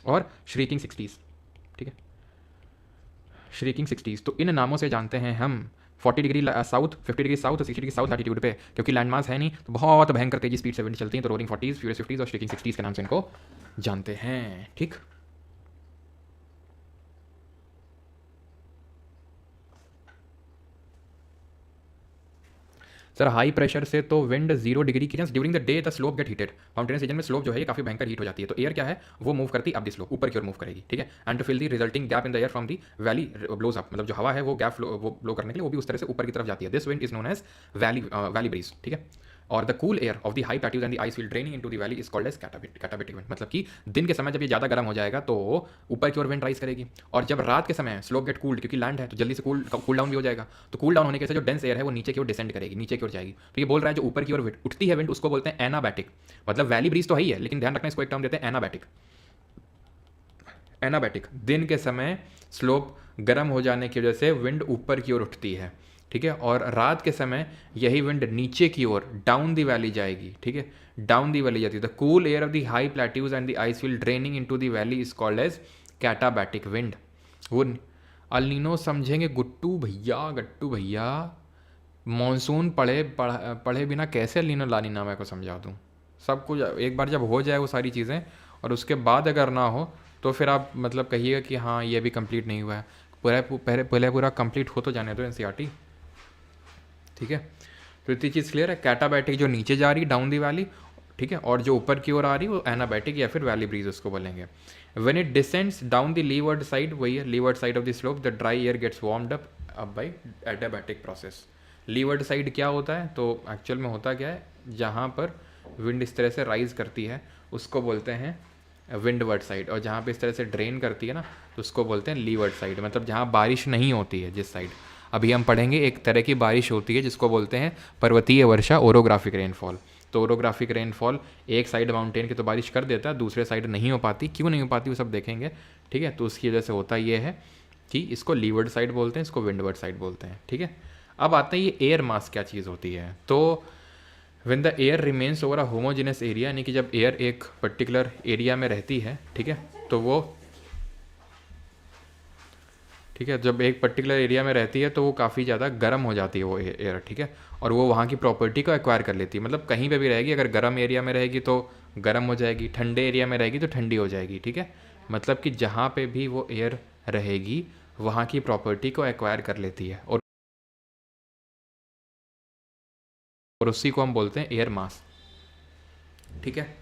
और श्रीकिंग 60s, ठीक है, श्रीकिंग 60s। तो इन नामों से जानते हैं हम 40 डिग्री साउथ, 50 डिग्री साउथ और 60 डिग्री साउथ लैटिट्यूड पे, क्योंकि लैंड मास है नहीं तो बहुत भयंकर तेजी स्पीड से विंड चलती है, तो रोरिंग 40s, फ्यूरियस 50s और श्रीकिंग 60s के नाम से इनको जानते हैं। ठीक, सर हाई प्रेशर से तो विंड 0 डिग्री की during the day the slope get heated. Mountainous region में स्लोप जो है ये काफी भयंकर हीट हो जाती है, तो एयर क्या है वो मूव करती है अप द स्लोप, ऊपर की ओर मूव करेगी, ठीक है। And to fill the resulting gap in the air from the valley blows up, मतलब जो हवा है वो गैप वो ब्लो करने के लिए वो भी उस तरह से ऊपर की तरफ जाती है। This wind is known as valley breeze, ठीक है। और the cool air of the high plateaus and the ice field draining into the valley is called as katabatic wind, मतलब कि दिन के समय जब ये ज़्यादा गर्म हो जाएगा तो ऊपर की ओर विंड राइज करेगी, और जब रात के समय स्लोप गेट कूल्ड, क्योंकि लैंड है तो जल्दी से कूल डाउन भी हो जाएगा, तो कूल डाउन होने के जो डेंस एयर है वो नीचे की ओर डिसेंड करेगी, नीचे की ओर जाएगी। तो ये बोल रहा है जो ऊपर की ओर उठती है विंड उसको बोलते हैं एनाबैटिक, मतलब वैली ब्रीज तो है ही है, लेकिन ध्यान रखना इसको एक टर्म देते हैं एनाबैटिक। एनाबैटिक, दिन के समय स्लोप गर्म हो जाने की वजह से विंड ऊपर की ओर उठती है, ठीक है, और रात के समय यही विंड नीचे की ओर डाउन दी वैली जाएगी, ठीक है, डाउन दी वैली जाती है। The cool air of the high plateaus and the ice field draining into the valley is called as katabatic wind. वो अल्नीनो समझेंगे गुट्टू भैया, मॉनसून पढ़े बिना कैसे अल्नीनो लानीना मैं को समझा दूँ। सब कुछ एक बार जब हो जाए वो सारी चीज़ें और उसके बाद अगर ना हो तो फिर आप मतलब कहिएगा कि हाँ ये भी कंप्लीट नहीं हुआ है, पहले पूरा कंप्लीट हो तो जाने दो एनसीईआरटी, ठीक है। तो इतनी चीज़ क्लियर है। कैटाबैटिक जो नीचे जा रही डाउन दी वैली, ठीक है, और जो ऊपर की ओर आ रही वो एनाबैटिक या फिर वैली ब्रीज उसको बोलेंगे। When it descends down the leeward side, वही है leeward side of the slope, the dry air gets warmed up by adiabatic process. Leeward side क्या होता है, तो एक्चुअल में होता क्या है, जहाँ पर विंड इस तरह से राइज करती है उसको बोलते हैं विंडवर्ड साइड, और जहाँ पे इस तरह से ड्रेन करती है ना तो उसको बोलते हैं लीवर्ड साइड, मतलब जहाँ बारिश नहीं होती है जिस साइड। अभी हम पढ़ेंगे एक तरह की बारिश होती है जिसको बोलते हैं पर्वतीय वर्षा, ओरोग्राफिक रेनफॉल। तो ओरोग्राफिक रेनफॉल एक साइड माउंटेन की तो बारिश कर देता है, दूसरे साइड नहीं हो पाती, क्यों नहीं हो पाती वो सब देखेंगे, ठीक है। तो उसकी वजह से होता ये है कि इसको लीवर्ड साइड बोलते हैं, इसको विंडवर्ड साइड बोलते हैं, ठीक है। अब आते हैं ये एयर मास क्या चीज़ होती है। तो when the air remains over a homogeneous area, यानी कि जब एयर एक पर्टिकुलर एरिया में रहती है, ठीक है, तो वो ठीक है, जब एक पर्टिकुलर एरिया में रहती है तो वो काफ़ी ज़्यादा गर्म हो जाती है वो एयर, ठीक है, और वो वहाँ की प्रॉपर्टी को एक्वायर कर लेती है, मतलब कहीं पे भी रहेगी, अगर गर्म एरिया में रहेगी तो गर्म हो जाएगी, ठंडे एरिया में रहेगी तो ठंडी हो जाएगी, ठीक है। मतलब कि जहाँ पे भी वो एयर रहेगी वहाँ की प्रॉपर्टी को एक्वायर कर लेती है, और उसी को हम बोलते हैं एयर मास, ठीक है।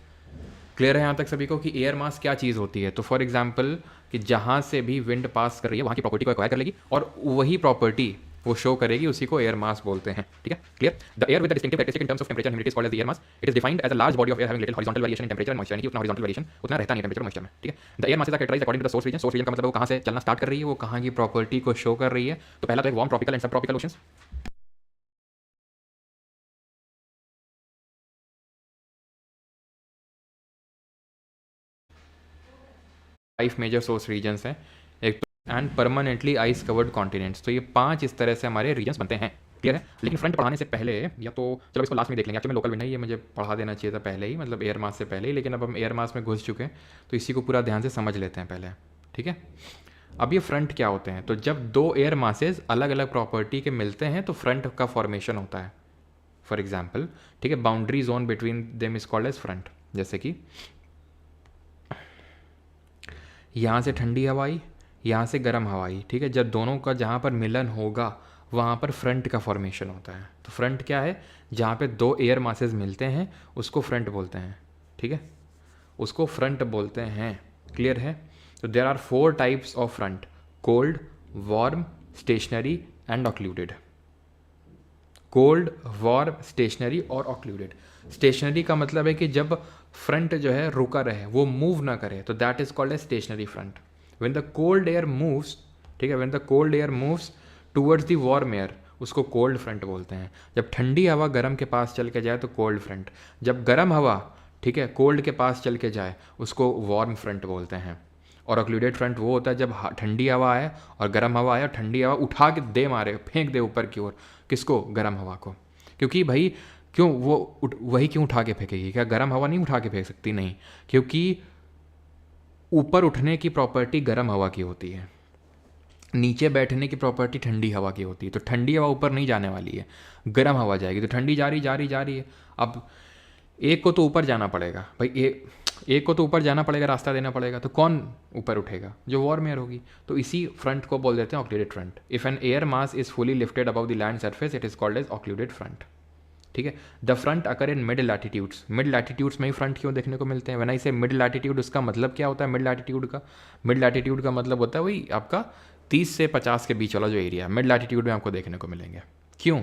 क्लियर है यहाँ तक सभी को कि एयर मास क्या चीज़ होती है। तो फॉर एग्जांपल कि जहाँ से भी विंड पास कर रही है वहाँ की प्रॉपर्टी को एक्वायर कर लेगी और वही प्रॉपर्टी वो शो करेगी, उसी को एयर मास बोलते हैं, ठीक है। Clear. The air with the distinctive characteristic in terms of temperature and humidity is called as the air mass. It is defined as a large body of air having little horizontal variation in temperature and moisture, यानी कि उतना हॉरिजॉन्टल वेरिएशन उतना रहता नहीं टेंपरेचर और मॉइस्चर में, ठीक है। The air mass is characterized according to the source region. Source region का मतलब वो कहाँ से चलना स्टार्ट कर रही है, वो कहाँ की प्रॉपर्टी को शो कर रही है। तो पहला तो एक warm tropical and sub tropical oceans, five major source regions हैं, एक तो and permanently ice covered continents. तो ये 5 इस तरह से हमारे रीजन्स बनते हैं, क्लियर है। लेकिन फ्रंट पढ़ाने से पहले या तो चलो इसको लास्ट में देख लेंगे, एक्चुअली लोकल विंड है, ये मुझे पढ़ा देना चाहिए था पहले ही, मतलब एयर मास से पहले ही, लेकिन अब हम एयर मास में घुस चुके हैं तो इसी को पूरा ध्यान से समझ लेते हैं पहले, ठीक है। अब ये फ्रंट क्या होते हैं, तो जब दो एयर मासेज अलग अलग प्रॉपर्टी के मिलते हैं तो फ्रंट का फॉर्मेशन होता है। फॉर एग्जाम्पल, ठीक है, boundary zone between them is called as front. जैसे कि यहाँ से ठंडी हवाई, यहाँ से गर्म हवाई, ठीक है, जब दोनों का जहाँ पर मिलन होगा वहाँ पर फ्रंट का फॉर्मेशन होता है। तो फ्रंट क्या है, जहाँ पे दो एयर मासेस मिलते हैं उसको फ्रंट बोलते हैं, ठीक है, उसको फ्रंट बोलते हैं, क्लियर है। तो there are 4 types of front, cold, warm, stationary and occluded. Cold, warm, stationary और ऑक्लूडेड। स्टेशनरी का मतलब है कि जब फ्रंट जो है रुका रहे, वो मूव ना करे, तो that is called a stationary front. When the cold air moves, ठीक है, when the cold air moves towards the warm air, उसको कोल्ड फ्रंट बोलते हैं। जब ठंडी हवा गर्म के पास चल के जाए तो कोल्ड फ्रंट, जब गर्म हवा, ठीक है, कोल्ड के पास चल के जाए उसको वार्म फ्रंट बोलते हैं। और ऑक्लूडेड फ्रंट वो होता है जब ठंडी हवा आए और गर्म हवा आए और ठंडी हवा उठा के दे मारे, फेंक दे ऊपर की ओर, किसको, गर्म हवा को। क्योंकि भाई क्यों वो वही क्यों उठा के फेंकेगी? क्या गर्म हवा नहीं उठा के फेंक सकती? नहीं, क्योंकि ऊपर उठने की प्रॉपर्टी गर्म हवा की होती है, नीचे बैठने की प्रॉपर्टी ठंडी हवा की होती है। तो ठंडी हवा ऊपर नहीं जाने वाली है, गर्म हवा जाएगी। तो ठंडी जा रही जा रही जा रही है। अब एक को तो ऊपर जाना पड़ेगा भाई, एक को तो ऊपर जाना पड़ेगा, रास्ता देना पड़ेगा। तो कौन ऊपर उठेगा? जो वार्म एयर होगी। तो इसी फ्रंट को बोल देते हैं occluded front. If an air mass is fully lifted above the land surface it is called as occluded front. ठीक है। The front occur in mid latitudes. Mid latitudes में ही फ्रंट क्यों देखने को मिलते हैं? व्हेन आई से मिड लैटिट्यूड, उसका मतलब क्या होता है? मिड लैटिट्यूड का मतलब होता है वही आपका 30 से 50 के बीच वाला जो एरिया मिड लैटिट्यूड में आपको देखने को मिलेंगे। क्यों?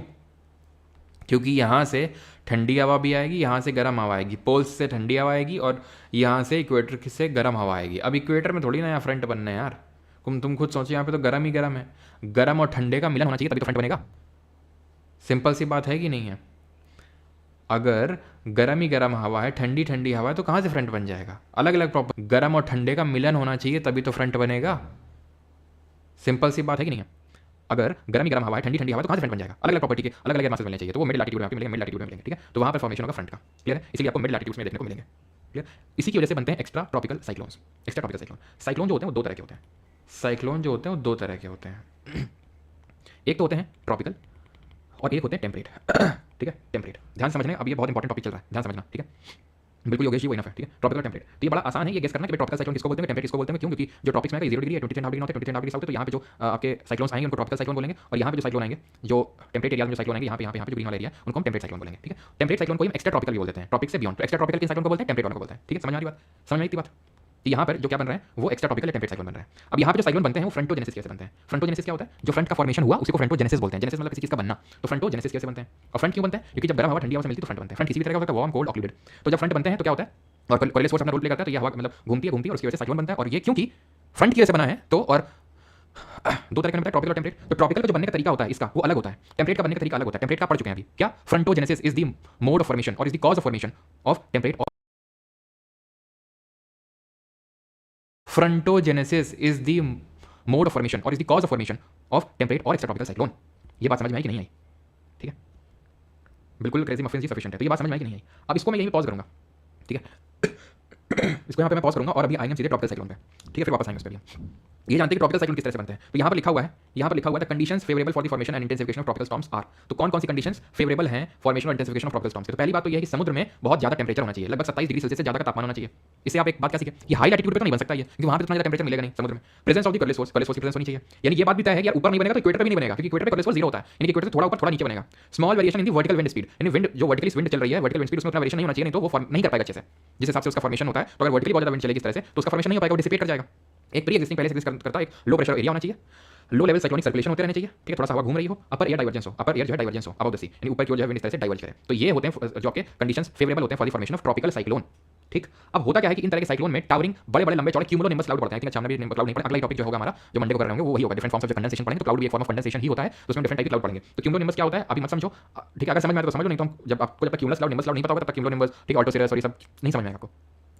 क्योंकि यहाँ से ठंडी हवा भी आएगी, यहाँ से गर्म हवा आएगी। पोल्स से ठंडी हवा आएगी और यहाँ से इक्वेटर से गर्म हवा आएगी। अब इक्वेटर में थोड़ी ना यहाँ फ्रंट बनना है यार, तुम खुद सोचो, यहाँ पे तो गर्म ही गर्म है। गर्म और ठंडे का मिलन होना चाहिए तभी तो फ्रंट बनेगा। सिंपल सी बात है कि नहीं है? अगर गर्म ही गर्म हवा है, ठंडी ठंडी हवा है, तो कहाँ से फ्रंट बन जाएगा? अलग अलग प्रॉपर गर्म और ठंडे का मिलन होना चाहिए तभी तो फ्रंट बनेगा। सिंपल सी बात है कि नहीं है? अगर गर्म ही गर्म हवा है, ठंडी ठंडी हवा है, तो कहाँ से फ्रंट बन जाएगा? अलग अलग प्रॉपर्टी के अलग अलग मासेस मिलने चाहिए। तो वो मिड लैटिट्यूड में आपको मिलेंगे, मिड लैटिट्यूड में मिलेंगे। ठीक है, तो वहाँ पर फॉर्मेशन होगा फ्रंट का। क्लियर है? इसलिए आपको मिड लैटिट्यूड्स में देखने को मिलेंगे। क्लियर? इसी की वजह से बनते हैं extra tropical cyclones. Extra tropical cyclone, cyclone जो होते हैं वो दो तरह के होते हैं। साइक्लोन जो होते हैं वो दो तरह के होते हैं। एक तो होते हैं ट्रॉपिकल और एक होते हैं टेम्परेट। ठीक है, टेम्परेट ध्यान समझने, अब ये बहुत इंपॉर्टेंट टॉपिक चल रहा है, ध्यान समझना। ठीक है, बिल्कुल योगेश जी वही ना है। ठीक है, ट्रॉपिकल टेम्परेट। तो ये बड़ा आसान है ये गेस करना कि ट्रॉपिकल साइक्लोन किसको बोलते हैं, टेम्परेट किसको बोलते हैं। क्यों? क्योंकि जो ट्रॉपिक्स में 0 डिग्री है, 23.5 डिग्री नॉर्थ है, 23.5 डिग्री साउथ है। तो यहाँ पे जो आपके साइक्लोन्स आएंगे उनको ट्रॉपिकल साइक्लोन बोलेंगे। और यहाँ पे जो साइक्लोन आएंगे, जो टेम्परेट एरिया में जो साइक्लोन आएंगे, यहाँ पे जो ग्रीन वाला एरिया, उनको हम टेम्परेट साइक्लोन बोलेंगे। ठीक है, टेम्परेट साइक्लोन को हम एक्स्ट्रा ट्रॉपिकल भी बोल देते हैं, ट्रॉपिक से बियॉन्ड। तो एक्स्ट्रा ट्रॉपिकल के साइक्लोन को बोलते हैं, टेम्परेट वाला को बोलते हैं। ठीक है, समझ आ रही बात? समझ में आई थी बात? तो यहाँ पर जो क्या बन रहा है वो एक्स्ट्रा ट्रॉपिकल टेम्परेट साइक्लोन बन रहा है। अब यहाँ पे जो साइक्लोन बनते हैं वो फ्रंटोजेनेसिस कैसे बनते हैं? फ्रंटोजेनेसिस क्या होता है? जो फ्रंट का फॉर्मेशन हुआ उसी को फ्रंटोजेनेसिस बोलते हैं। जेनेसिस मतलब किसी चीज का बनना। तो फ्रंटोजेनेसिस कैसे बनते हैं? और फ्रंट क्यों बनते हैं? क्योंकि जब गर्म हवा ठंडी हवा से मिलती है तो फ्रंट बनते हैं। फ्रंट किसी भी तरह का हो सकता है, वार्म, कोल्ड, ऑक्लूडेड। तो जब फ्रंट बनते हैं तो क्या होता है? और कोरिलेस फोर्स अपना रोल प्ले करता है। तो ये हवा मतलब घूमती है और उसकी वजह से साइक्लोन बनता है। और ये क्योंकि फ्रंट की वजह से बना है। तो और दो तरह का बनता है, ट्रॉपिकल और टेम्परेट। तो ट्रॉपिकल का जो बनने का तरीका होता है इसका वो अलग होता है, टेम्परेट का बनने का तरीका अलग होता है। टेम्परेट का पढ़ चुके हैं अभी क्या? Frontogenesis is the mode of formation और is the cause of formation of temperate. Frontogenesis is the mode of formation और is the cause of formation of temperate और एक्स्ट्रा ट्रॉपिकल साइक्लोन। ये बात समझ में आई कि नहीं आई? ठीक है, बिल्कुल क्रेजी मफिन जी सफिशिएंट है। तो ये बात समझ में आई कि नहीं आई? अब इसको मैं यहीं पे पॉज करूंगा। ठीक है, इसको यहाँ पे मैं पॉज करूंगा और अभी आएंगे सीधे ट्रॉपिकल साइक्लोन पे। ठीक है, फिर वापस आएंगे उस पर भी। ये जानते हैं कि ट्रॉपिकल साइक्लोन किस तरह से बनते हैं। तो यहाँ पर लिखा हुआ है the conditions favourable for the formation and intensification of tropical storms are. तो कौन कौन सी कंडीशंस फेवरेबल हैं फॉर्मेशन और इंटेंसिफिकेशन ऑफ ट्रॉपिकल स्टॉर्म्स के? तो पहली बात तो ये है कि समुद्र में बहुत ज्यादा टेम्परेचर होना चाहिए, लगभग 27 डिग्री सेल्सियस से ज्यादा का तापमान होना चाहिए। इससे आप एक बात क्या सीखे कि हाई लैटिट्यूड पे तो नहीं बन सकता ये, क्योंकि वहां पे इतना ज्यादा टेम्परेचर मिलेगा नहीं समुद्र में। प्रेजेंस ऑफ द कोरिलेस फोर्स की प्रेजेंस होनी चाहिए। यानी ये बात भी तय है कि ऊपर नहीं बनेगा तो इक्वेटर पे भी नहीं बनेगा, क्योंकि इक्वेटर पे कोरिलेस फोर्स 0 होता है। यानी कि इक्वेटर से थोड़ा ऊपर थोड़ा नीचे बनेगा। Small variation in the vertical wind speed, यानी विंड जो वर्टिकली विंड चल रही है, वर्टिकल विंड स्पीड उसमें उतना वेरिएशन नहीं होना चाहिए, नहीं तो वो फॉर्म नहीं कर पाएगा अच्छे से जिस हिसाब से उसका फॉर्मेशन होता है। तो अगर वर्टिकली बहुत ज्यादा विंड चलेगी इस तरह से तो उसका फॉर्मेशन नहीं हो पाएगा, वो डिसिपेट कर जाएगा। एक प्री एग्जिस्टिंग पहले से एग्जिस्ट करता है एक लो प्रेशर एरिया होना चाहिए, लो लेवल साइक्लोनिक सर्कुलेशन होते रहने चाहिए। ठीक है, थोड़ा सा हवा घूम रही हो, अपर एयर डाइवर्जेंस हो, अपर एयर जो है डाइवर्जेंस हो अबव द सी, यानी ऊपर की ओर जो है विंड इस तरह से डाइवर्ज करे। तो ये होते हैं जो आपके कंडीशंस फेवरेबल होते हैं for the formation of tropical cyclone. ठीक, अब होता क्या है कि इन तरह के साइक्लोन में टावरिंग बड़े बड़े लंबे चौड़े क्यूमुलोनिम्बस क्लाउड पड़ते हैं। अच्छा, हमने भी क्लाउड नहीं पढ़ा, अगला टॉपिक जो होगा हमारा जो मंडे को कर रहे होंगे वो वही होगा, डिफरेंट फॉर्म्स ऑफ कंडेंसेशन पढ़ेंगे। तो क्लाउड भी एक फॉर्म ऑफ कंडेंसेशन ही होता है, तो उसमें डिफरेंट टाइप के क्लाउड पढ़ेंगे। तो क्यूमुलोनिम्बस क्या होता है अभी मत समझो। ठीक है, अगर समझ में आए तो समझ लो, नहीं तो जब आपको जब तक क्यूमुलस क्लाउड निम्बस क्लाउड नहीं पता होगा तब तक क्यूमुलोनिम्बस, ठीक, ऑल्टो सिरस और ये सब नहीं समझ में आएगा आपको।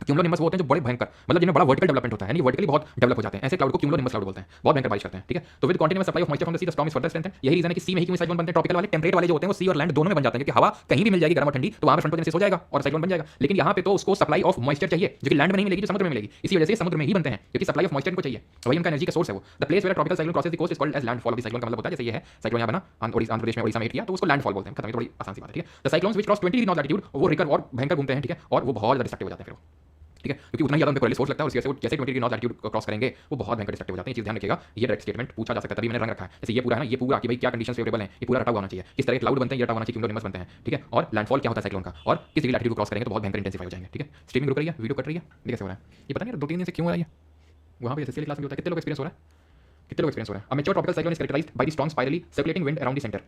क्यूमुलोनिम्बस वो होते हैं जो बड़े भयंकर, मतलब जिनमें बड़ा वर्टिकल डेवलपमेंट होता है, यानी वर्टिकली बहुत डेवलप हो जाते हैं, ऐसे क्लाउड को क्यूमुलोनिम्बस क्लाउड बोलते हैं। बहुत भयंकर बारिश करते हैं। ठीक है, तो with continuous supply of moisture from the see the storm is further strengthen. यही रीजन है कि सी में ही क्यों साइक्लोन बनते हैं ट्रॉपिकल वाले। टेम्परेट वाले जो होते हैं वो सी और लैंड दोनों में बन जाते हैं, क्योंकि हवा कहीं भी मिल जाएगी गर्म और ठंडी, तो वहां पर फ्रंटोजेनेसिस हो जाएगा और साइक्लोन बन जाएगा। लेकिन यहाँ पे तो उसको सप्लाई ऑफ मॉइस्चर चाहिए जो कि लैंड में नहीं मिलेगी, जो समुद्र में मिलेगी। इसी वजह से समुद्र में ही बनते हैं, क्योंकि सप्लाई ऑफ मॉइस्चर को चाहिए, वही उनका एनर्जी का सोर्स है। वो the place where tropical cyclone crosses the coast is called as landfall. Of the cyclone का मतलब होता है जैसे ये है साइक्लोन यहाँ बना आंध्र प्रदेश में, ओडिशा में हिट किया तो उसको लैंडफॉल बोलते हैं। खत्म, ये थोड़ी आसान सी बात है। ठीक है, the cyclones which cross 20 degree north latitude वो रिकर और भयंकर घूमते हैं। ठीक है, और वो बहुत ज्यादा डिस्ट्रक्टिव हो जाते हैं फिर। ठीक है, क्योंकि उतना ही ज्यादा उनको कोरिलेस फोर्स लगता है और जैसे 20 डिग्री नॉर्थ लैटिट्यूड क्रॉस करेंगे वो बहुत भयंकर डिस्ट्रक्टिव हो जाते हैं। चीज ध्यान रखिएगा, ये डायरेक्ट स्टेटमेंट पूछा जा सकता है, तभी मैंने रंग रखा है। जैसे ये पूरा है ना, ये पूरा कि भाई क्या कंडीशंस फेवरेबल हैं, ये पूरा रटा हुआ होना चाहिए। किस तरह के क्लाउड बनते हैं ये रटा होना चाहिए, क्यूमुलोनिम्बस बनते हैं। ठीक है, और लैंडफॉल क्या होता है साइक्लोन का, और किस डिग्री लैटिट्यूड क्रॉस करेंगे तो बहुत भयंकर इंटेंसिफाई हो जाएंगे। ठीक है, स्ट्रीमिंग रुक रही है, वीडियो कट रही है, ये कैसे हो रहा है ये पता नहीं, 2-3 दिन से क्यों हो रहा है। वहाँ पे एसएससी क्लास में होता है, कितने लोग एक्सपीरियंस हो रहा है, कितने लोग एक्सपीरियंस हो रहा है। A mature tropical cyclone is characterized by the strong spirally circulating wind around the centre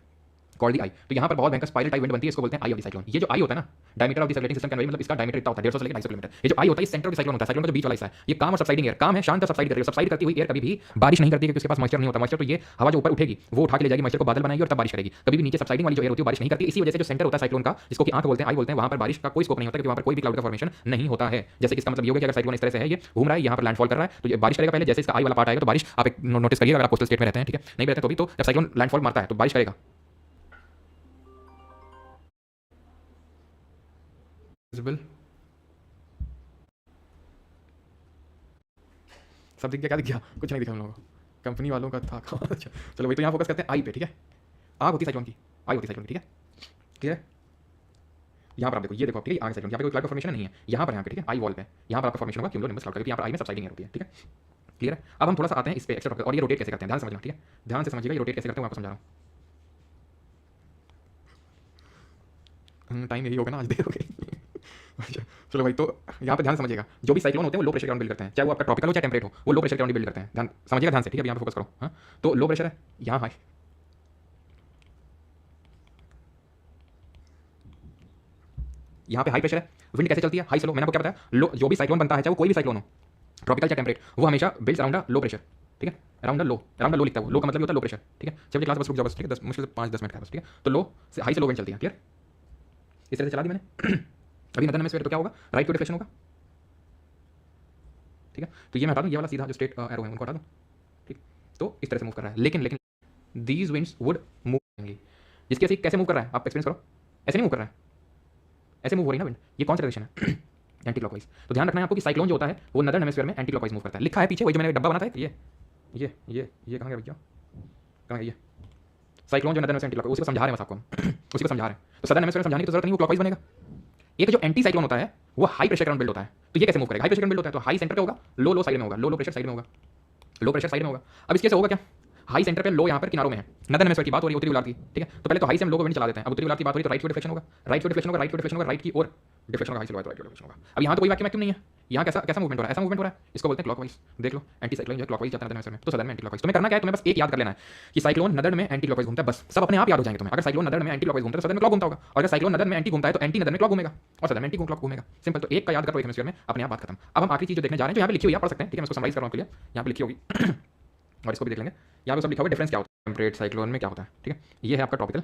called the eye. तो यहाँ पर बहुत भयंकर स्पाइरल टाइप विंड बनती है, इसको बोलते हैं आई ऑफ द साइक्लोन। ये जो आई होता है ना, diameter of the circulating system can very, मतलब इसका डायमीटर इतना होता है 150 से लेकर 250 किलोमीटर। ये जो आई होता है सेंटर ऑफ द साइक्लोन होता है, साइक्लोन का जो बीच वाला हिस्सा है, ये काम और सबसाइडिंग एयर, काम है शांत और सबसाइड कर रही है। सबसाइड करती हुई एयर कभी भी बारिश नहीं करती, क्योंकि उसके पास मॉइस्चर नहीं होता। मॉइस्चर तो ये हवा जो ऊपर उठेगी वो उठा के ले जाएगी, मॉइस्चर को बादल बनाएगी और तब बारिश करेगी। कभी भी नीचे सबसाइडिंग वाली जो एयर होती है बारिश नहीं करती। इसी वजह से जो सेंटर होता है साइक्लोन का, जिसको कि आंख बोलते हैं, आई बोलते हैं, वहां पर बारिश का कोई स्कोप नहीं होता, क्योंकि वहां पर कोई भी क्लाउड का फॉर्मेशन नहीं होता है। जैसे इसका मतलब ये होगा कि अगर साइक्लोन इस तरह से है, ये घूम रहा है, यहाँ पर लैंडफॉल कर रहा है, तो ये बारिश करेगा पहले। जैसे इसका आई वाला पार्ट आएगा तो बारिश आप एक नोटिस करिए, अगर आप कोस्टल स्टेट में रहते हैं, ठीक है, नहीं रहते तो भी, तो जब साइक्लोन लैंडफॉल मारता है तो बारिश करेगा। विजिबल, सब दिख गया? क्या दिख गया? कुछ नहीं दिखा हम लोगों को, कंपनी वालों का था कहाँ? अच्छा चलो वही, तो यहाँ फोकस करते हैं आई पे, ठीक है। आग होती है साइक्लोन की, आई होती है साइक्लोन की, ठीक है। क्लियर? यहाँ पर आप देखो, ये देखो आप, ठीक है, आगे साइक्लोन, यहाँ पे कोई क्लाउड का फॉर्मेशन नहीं है, यहाँ पर, यहाँ पे, ठीक है, आई वॉल पे, यहाँ पर आपका फॉर्मेशन होगा क्यूमुलोनिम्बस क्लाउड का, क्योंकि यहाँ पर आई में सबसाइडिंग होती है, ठीक है। क्लियर है? अब हम थोड़ा सा आते हैं इस पे एक्स्ट्रा टॉपिक, और ये रोटेट कैसे करते हैं, ध्यान से समझना, ठीक है, ध्यान से समझिएगा, ये रोटेट कैसे करते हैं मैं आपको समझा रहा हूँ। टाइम यही होगा ना, आज देर हो गई। अच्छा चलो भाई, तो यहाँ पे ध्यान समझिएगा, जो भी साइक्लोन होते हैं वो लो प्रेशर ग्राउंड बिल्ड करते हैं, चाहे वो आपका ट्रॉपिकल हो चाहे टेम्परेट हो, वो लो प्रेशर ग्राउंड बिल्ड करते हैं। ध्यान समझिएगा, ध्यान से, ठीक है, यहाँ पे फोकस करो। हाँ, तो लो प्रेशर है, यहाँ हाई, यहाँ पे हाई प्रेशर है, विंड कैसे चलती है, हाई स्लो। मैंने आपको क्या बताया, लो जो भी साइक्लोन बनता है, चाहे वो कोई भी साइक्लोन हो, ट्रॉपिकल चाहे टेम्परेट, वो हमेशा बिल्ड्स अराउंड अ लो प्रेशर, ठीक है, अराउंड अ लो लिखता है वो, लो का मतलब ये होता है लो प्रेशर, ठीक है। चलिए क्लास बस रुक जाओ बस, ठीक है, 10 मुश्किल से 5-10 मिनट का बस, ठीक है। तो लो से हाई से लो विंड चलती है, क्लियर? इस तरह से चला दी मैंने। अभी नदन में तो क्या होगा, राइट टू डिफ्लेक्शन होगा, ठीक है। तो ये मैं हटा दूँ, ये वाला सीधा जो स्ट्रेट एरो है उनको हटा दूँ, ठीक। तो इस तरह से मूव कर रहा है, लेकिन दीज विंड्स वुड मूव करेंगी, जिसकी वजह से कैसे मूव कर रहा है आप एक्सपीरियंस करो, ऐसे नहीं मूव कर रहा है, ऐसे मूव हो रही है ना विंड, ये कौन सा डायरेक्शन है? Anti clockwise. तो ध्यान रखना है आपको कि साइक्लोन जो होता है वो नदर्न हेमिस्फीयर में एंटी क्लॉकवाइज मूव करता है, लिखा है पीछे, वही जो मैंने डब्बा बना था ये कहाँ गया भैया, कहाँ गया ये साइक्लोन जो नदर्न हेमिस्फीयर एंटी क्लॉकवाइज, उसी को समझा रहे हैं बस आपको हम। उसी को समझा रहे हैं, तो सदर्न हेमिस्फीयर समझाने की तो जरूरत नहीं, वो क्लॉकवाइज बनेगा। एक जो एंटी साइक्लोन होता है वो हाई प्रेशर ग्राउंड बिल्ड होता है, तो ये कैसे मूव करेगा, हाई प्रेशर ग्राउंड बिल्ड होता है तो हाई सेंटर पे होगा, लो साइड में होगा, लो प्रेशर साइड में होगा, लो प्रेशर साइड में होगा। अब इसके से होगा क्या, हाई सेंटर पे, लो यहाँ पर किनारों में है, नदर्न हेमिस्फीयर की बात हो रही है, उत्तरी गोलार्ध की, ठीक है। तो पहले तो हाई से हम लो को विंड चला देते हैं, अब उत्तरी गोलार्ध की बात हो रही है तो राइट की डिफ्लेक्शन होगा, राइट की डिफ्लेक्शन होगा, राइट की डिफ्लेक्शन होगा, राइट की और डिफ्लेक्शन होगा, हाई से लो है तो राइट की डिफ्लेक्शन होगा। अब यहाँ तो कोई वाक्य वैक्यूम नहीं है, यहाँ कैसा कैसा मूवमेंट हो रहा है, ऐसा मूवमेंट हो रहा है, इसको बोलते हैं क्लॉकवाइज। देख लो, एंटी साइक्लोन जो क्लॉकवाइज जाता है नदर्न हेमिस्फीयर में, तो सदर्न में एंटी क्लॉकवाइज। तुम्हें करना क्या है, तुम्हें बस एक याद कर लेना है कि साइक्लोन नदर्न में एंटी क्लॉकवाइज घूमता है, बस सब अपने आप याद हो जाएंगे तुम्हें। अगर साइक्लोन नदर्न में एंटी क्लॉकवाइज घूमता है तो सदर्न में क्लॉक घूमता होगा, और अगर साइक्लोन नदर्न में एंटी घूमता है तो एंटी नदर्न में क्लॉक घूमेगा, और सदर्न में एंटी क्लॉक घूमेगा, सिंपल। तो एक का याद करो एक हेमिस्फीयर में, अपने आप बात खत्म। अब हम आखिरी चीज जो देखने जा रहे हैं, जो यहाँ पे लिखी हुई है, पढ़ सकते हैं, ठीक है, मैं इसको समराइज कर रहा हूँ, क्लियर, यहाँ पे लिखी होगी और इसको भी देख लेंगे। यहाँ पे सब लिखा हुआ है डिफरेंस क्या होता है टेम्परेट साइक्लोन में क्या होता है, ठीक है। ये है आपका टॉपिकल।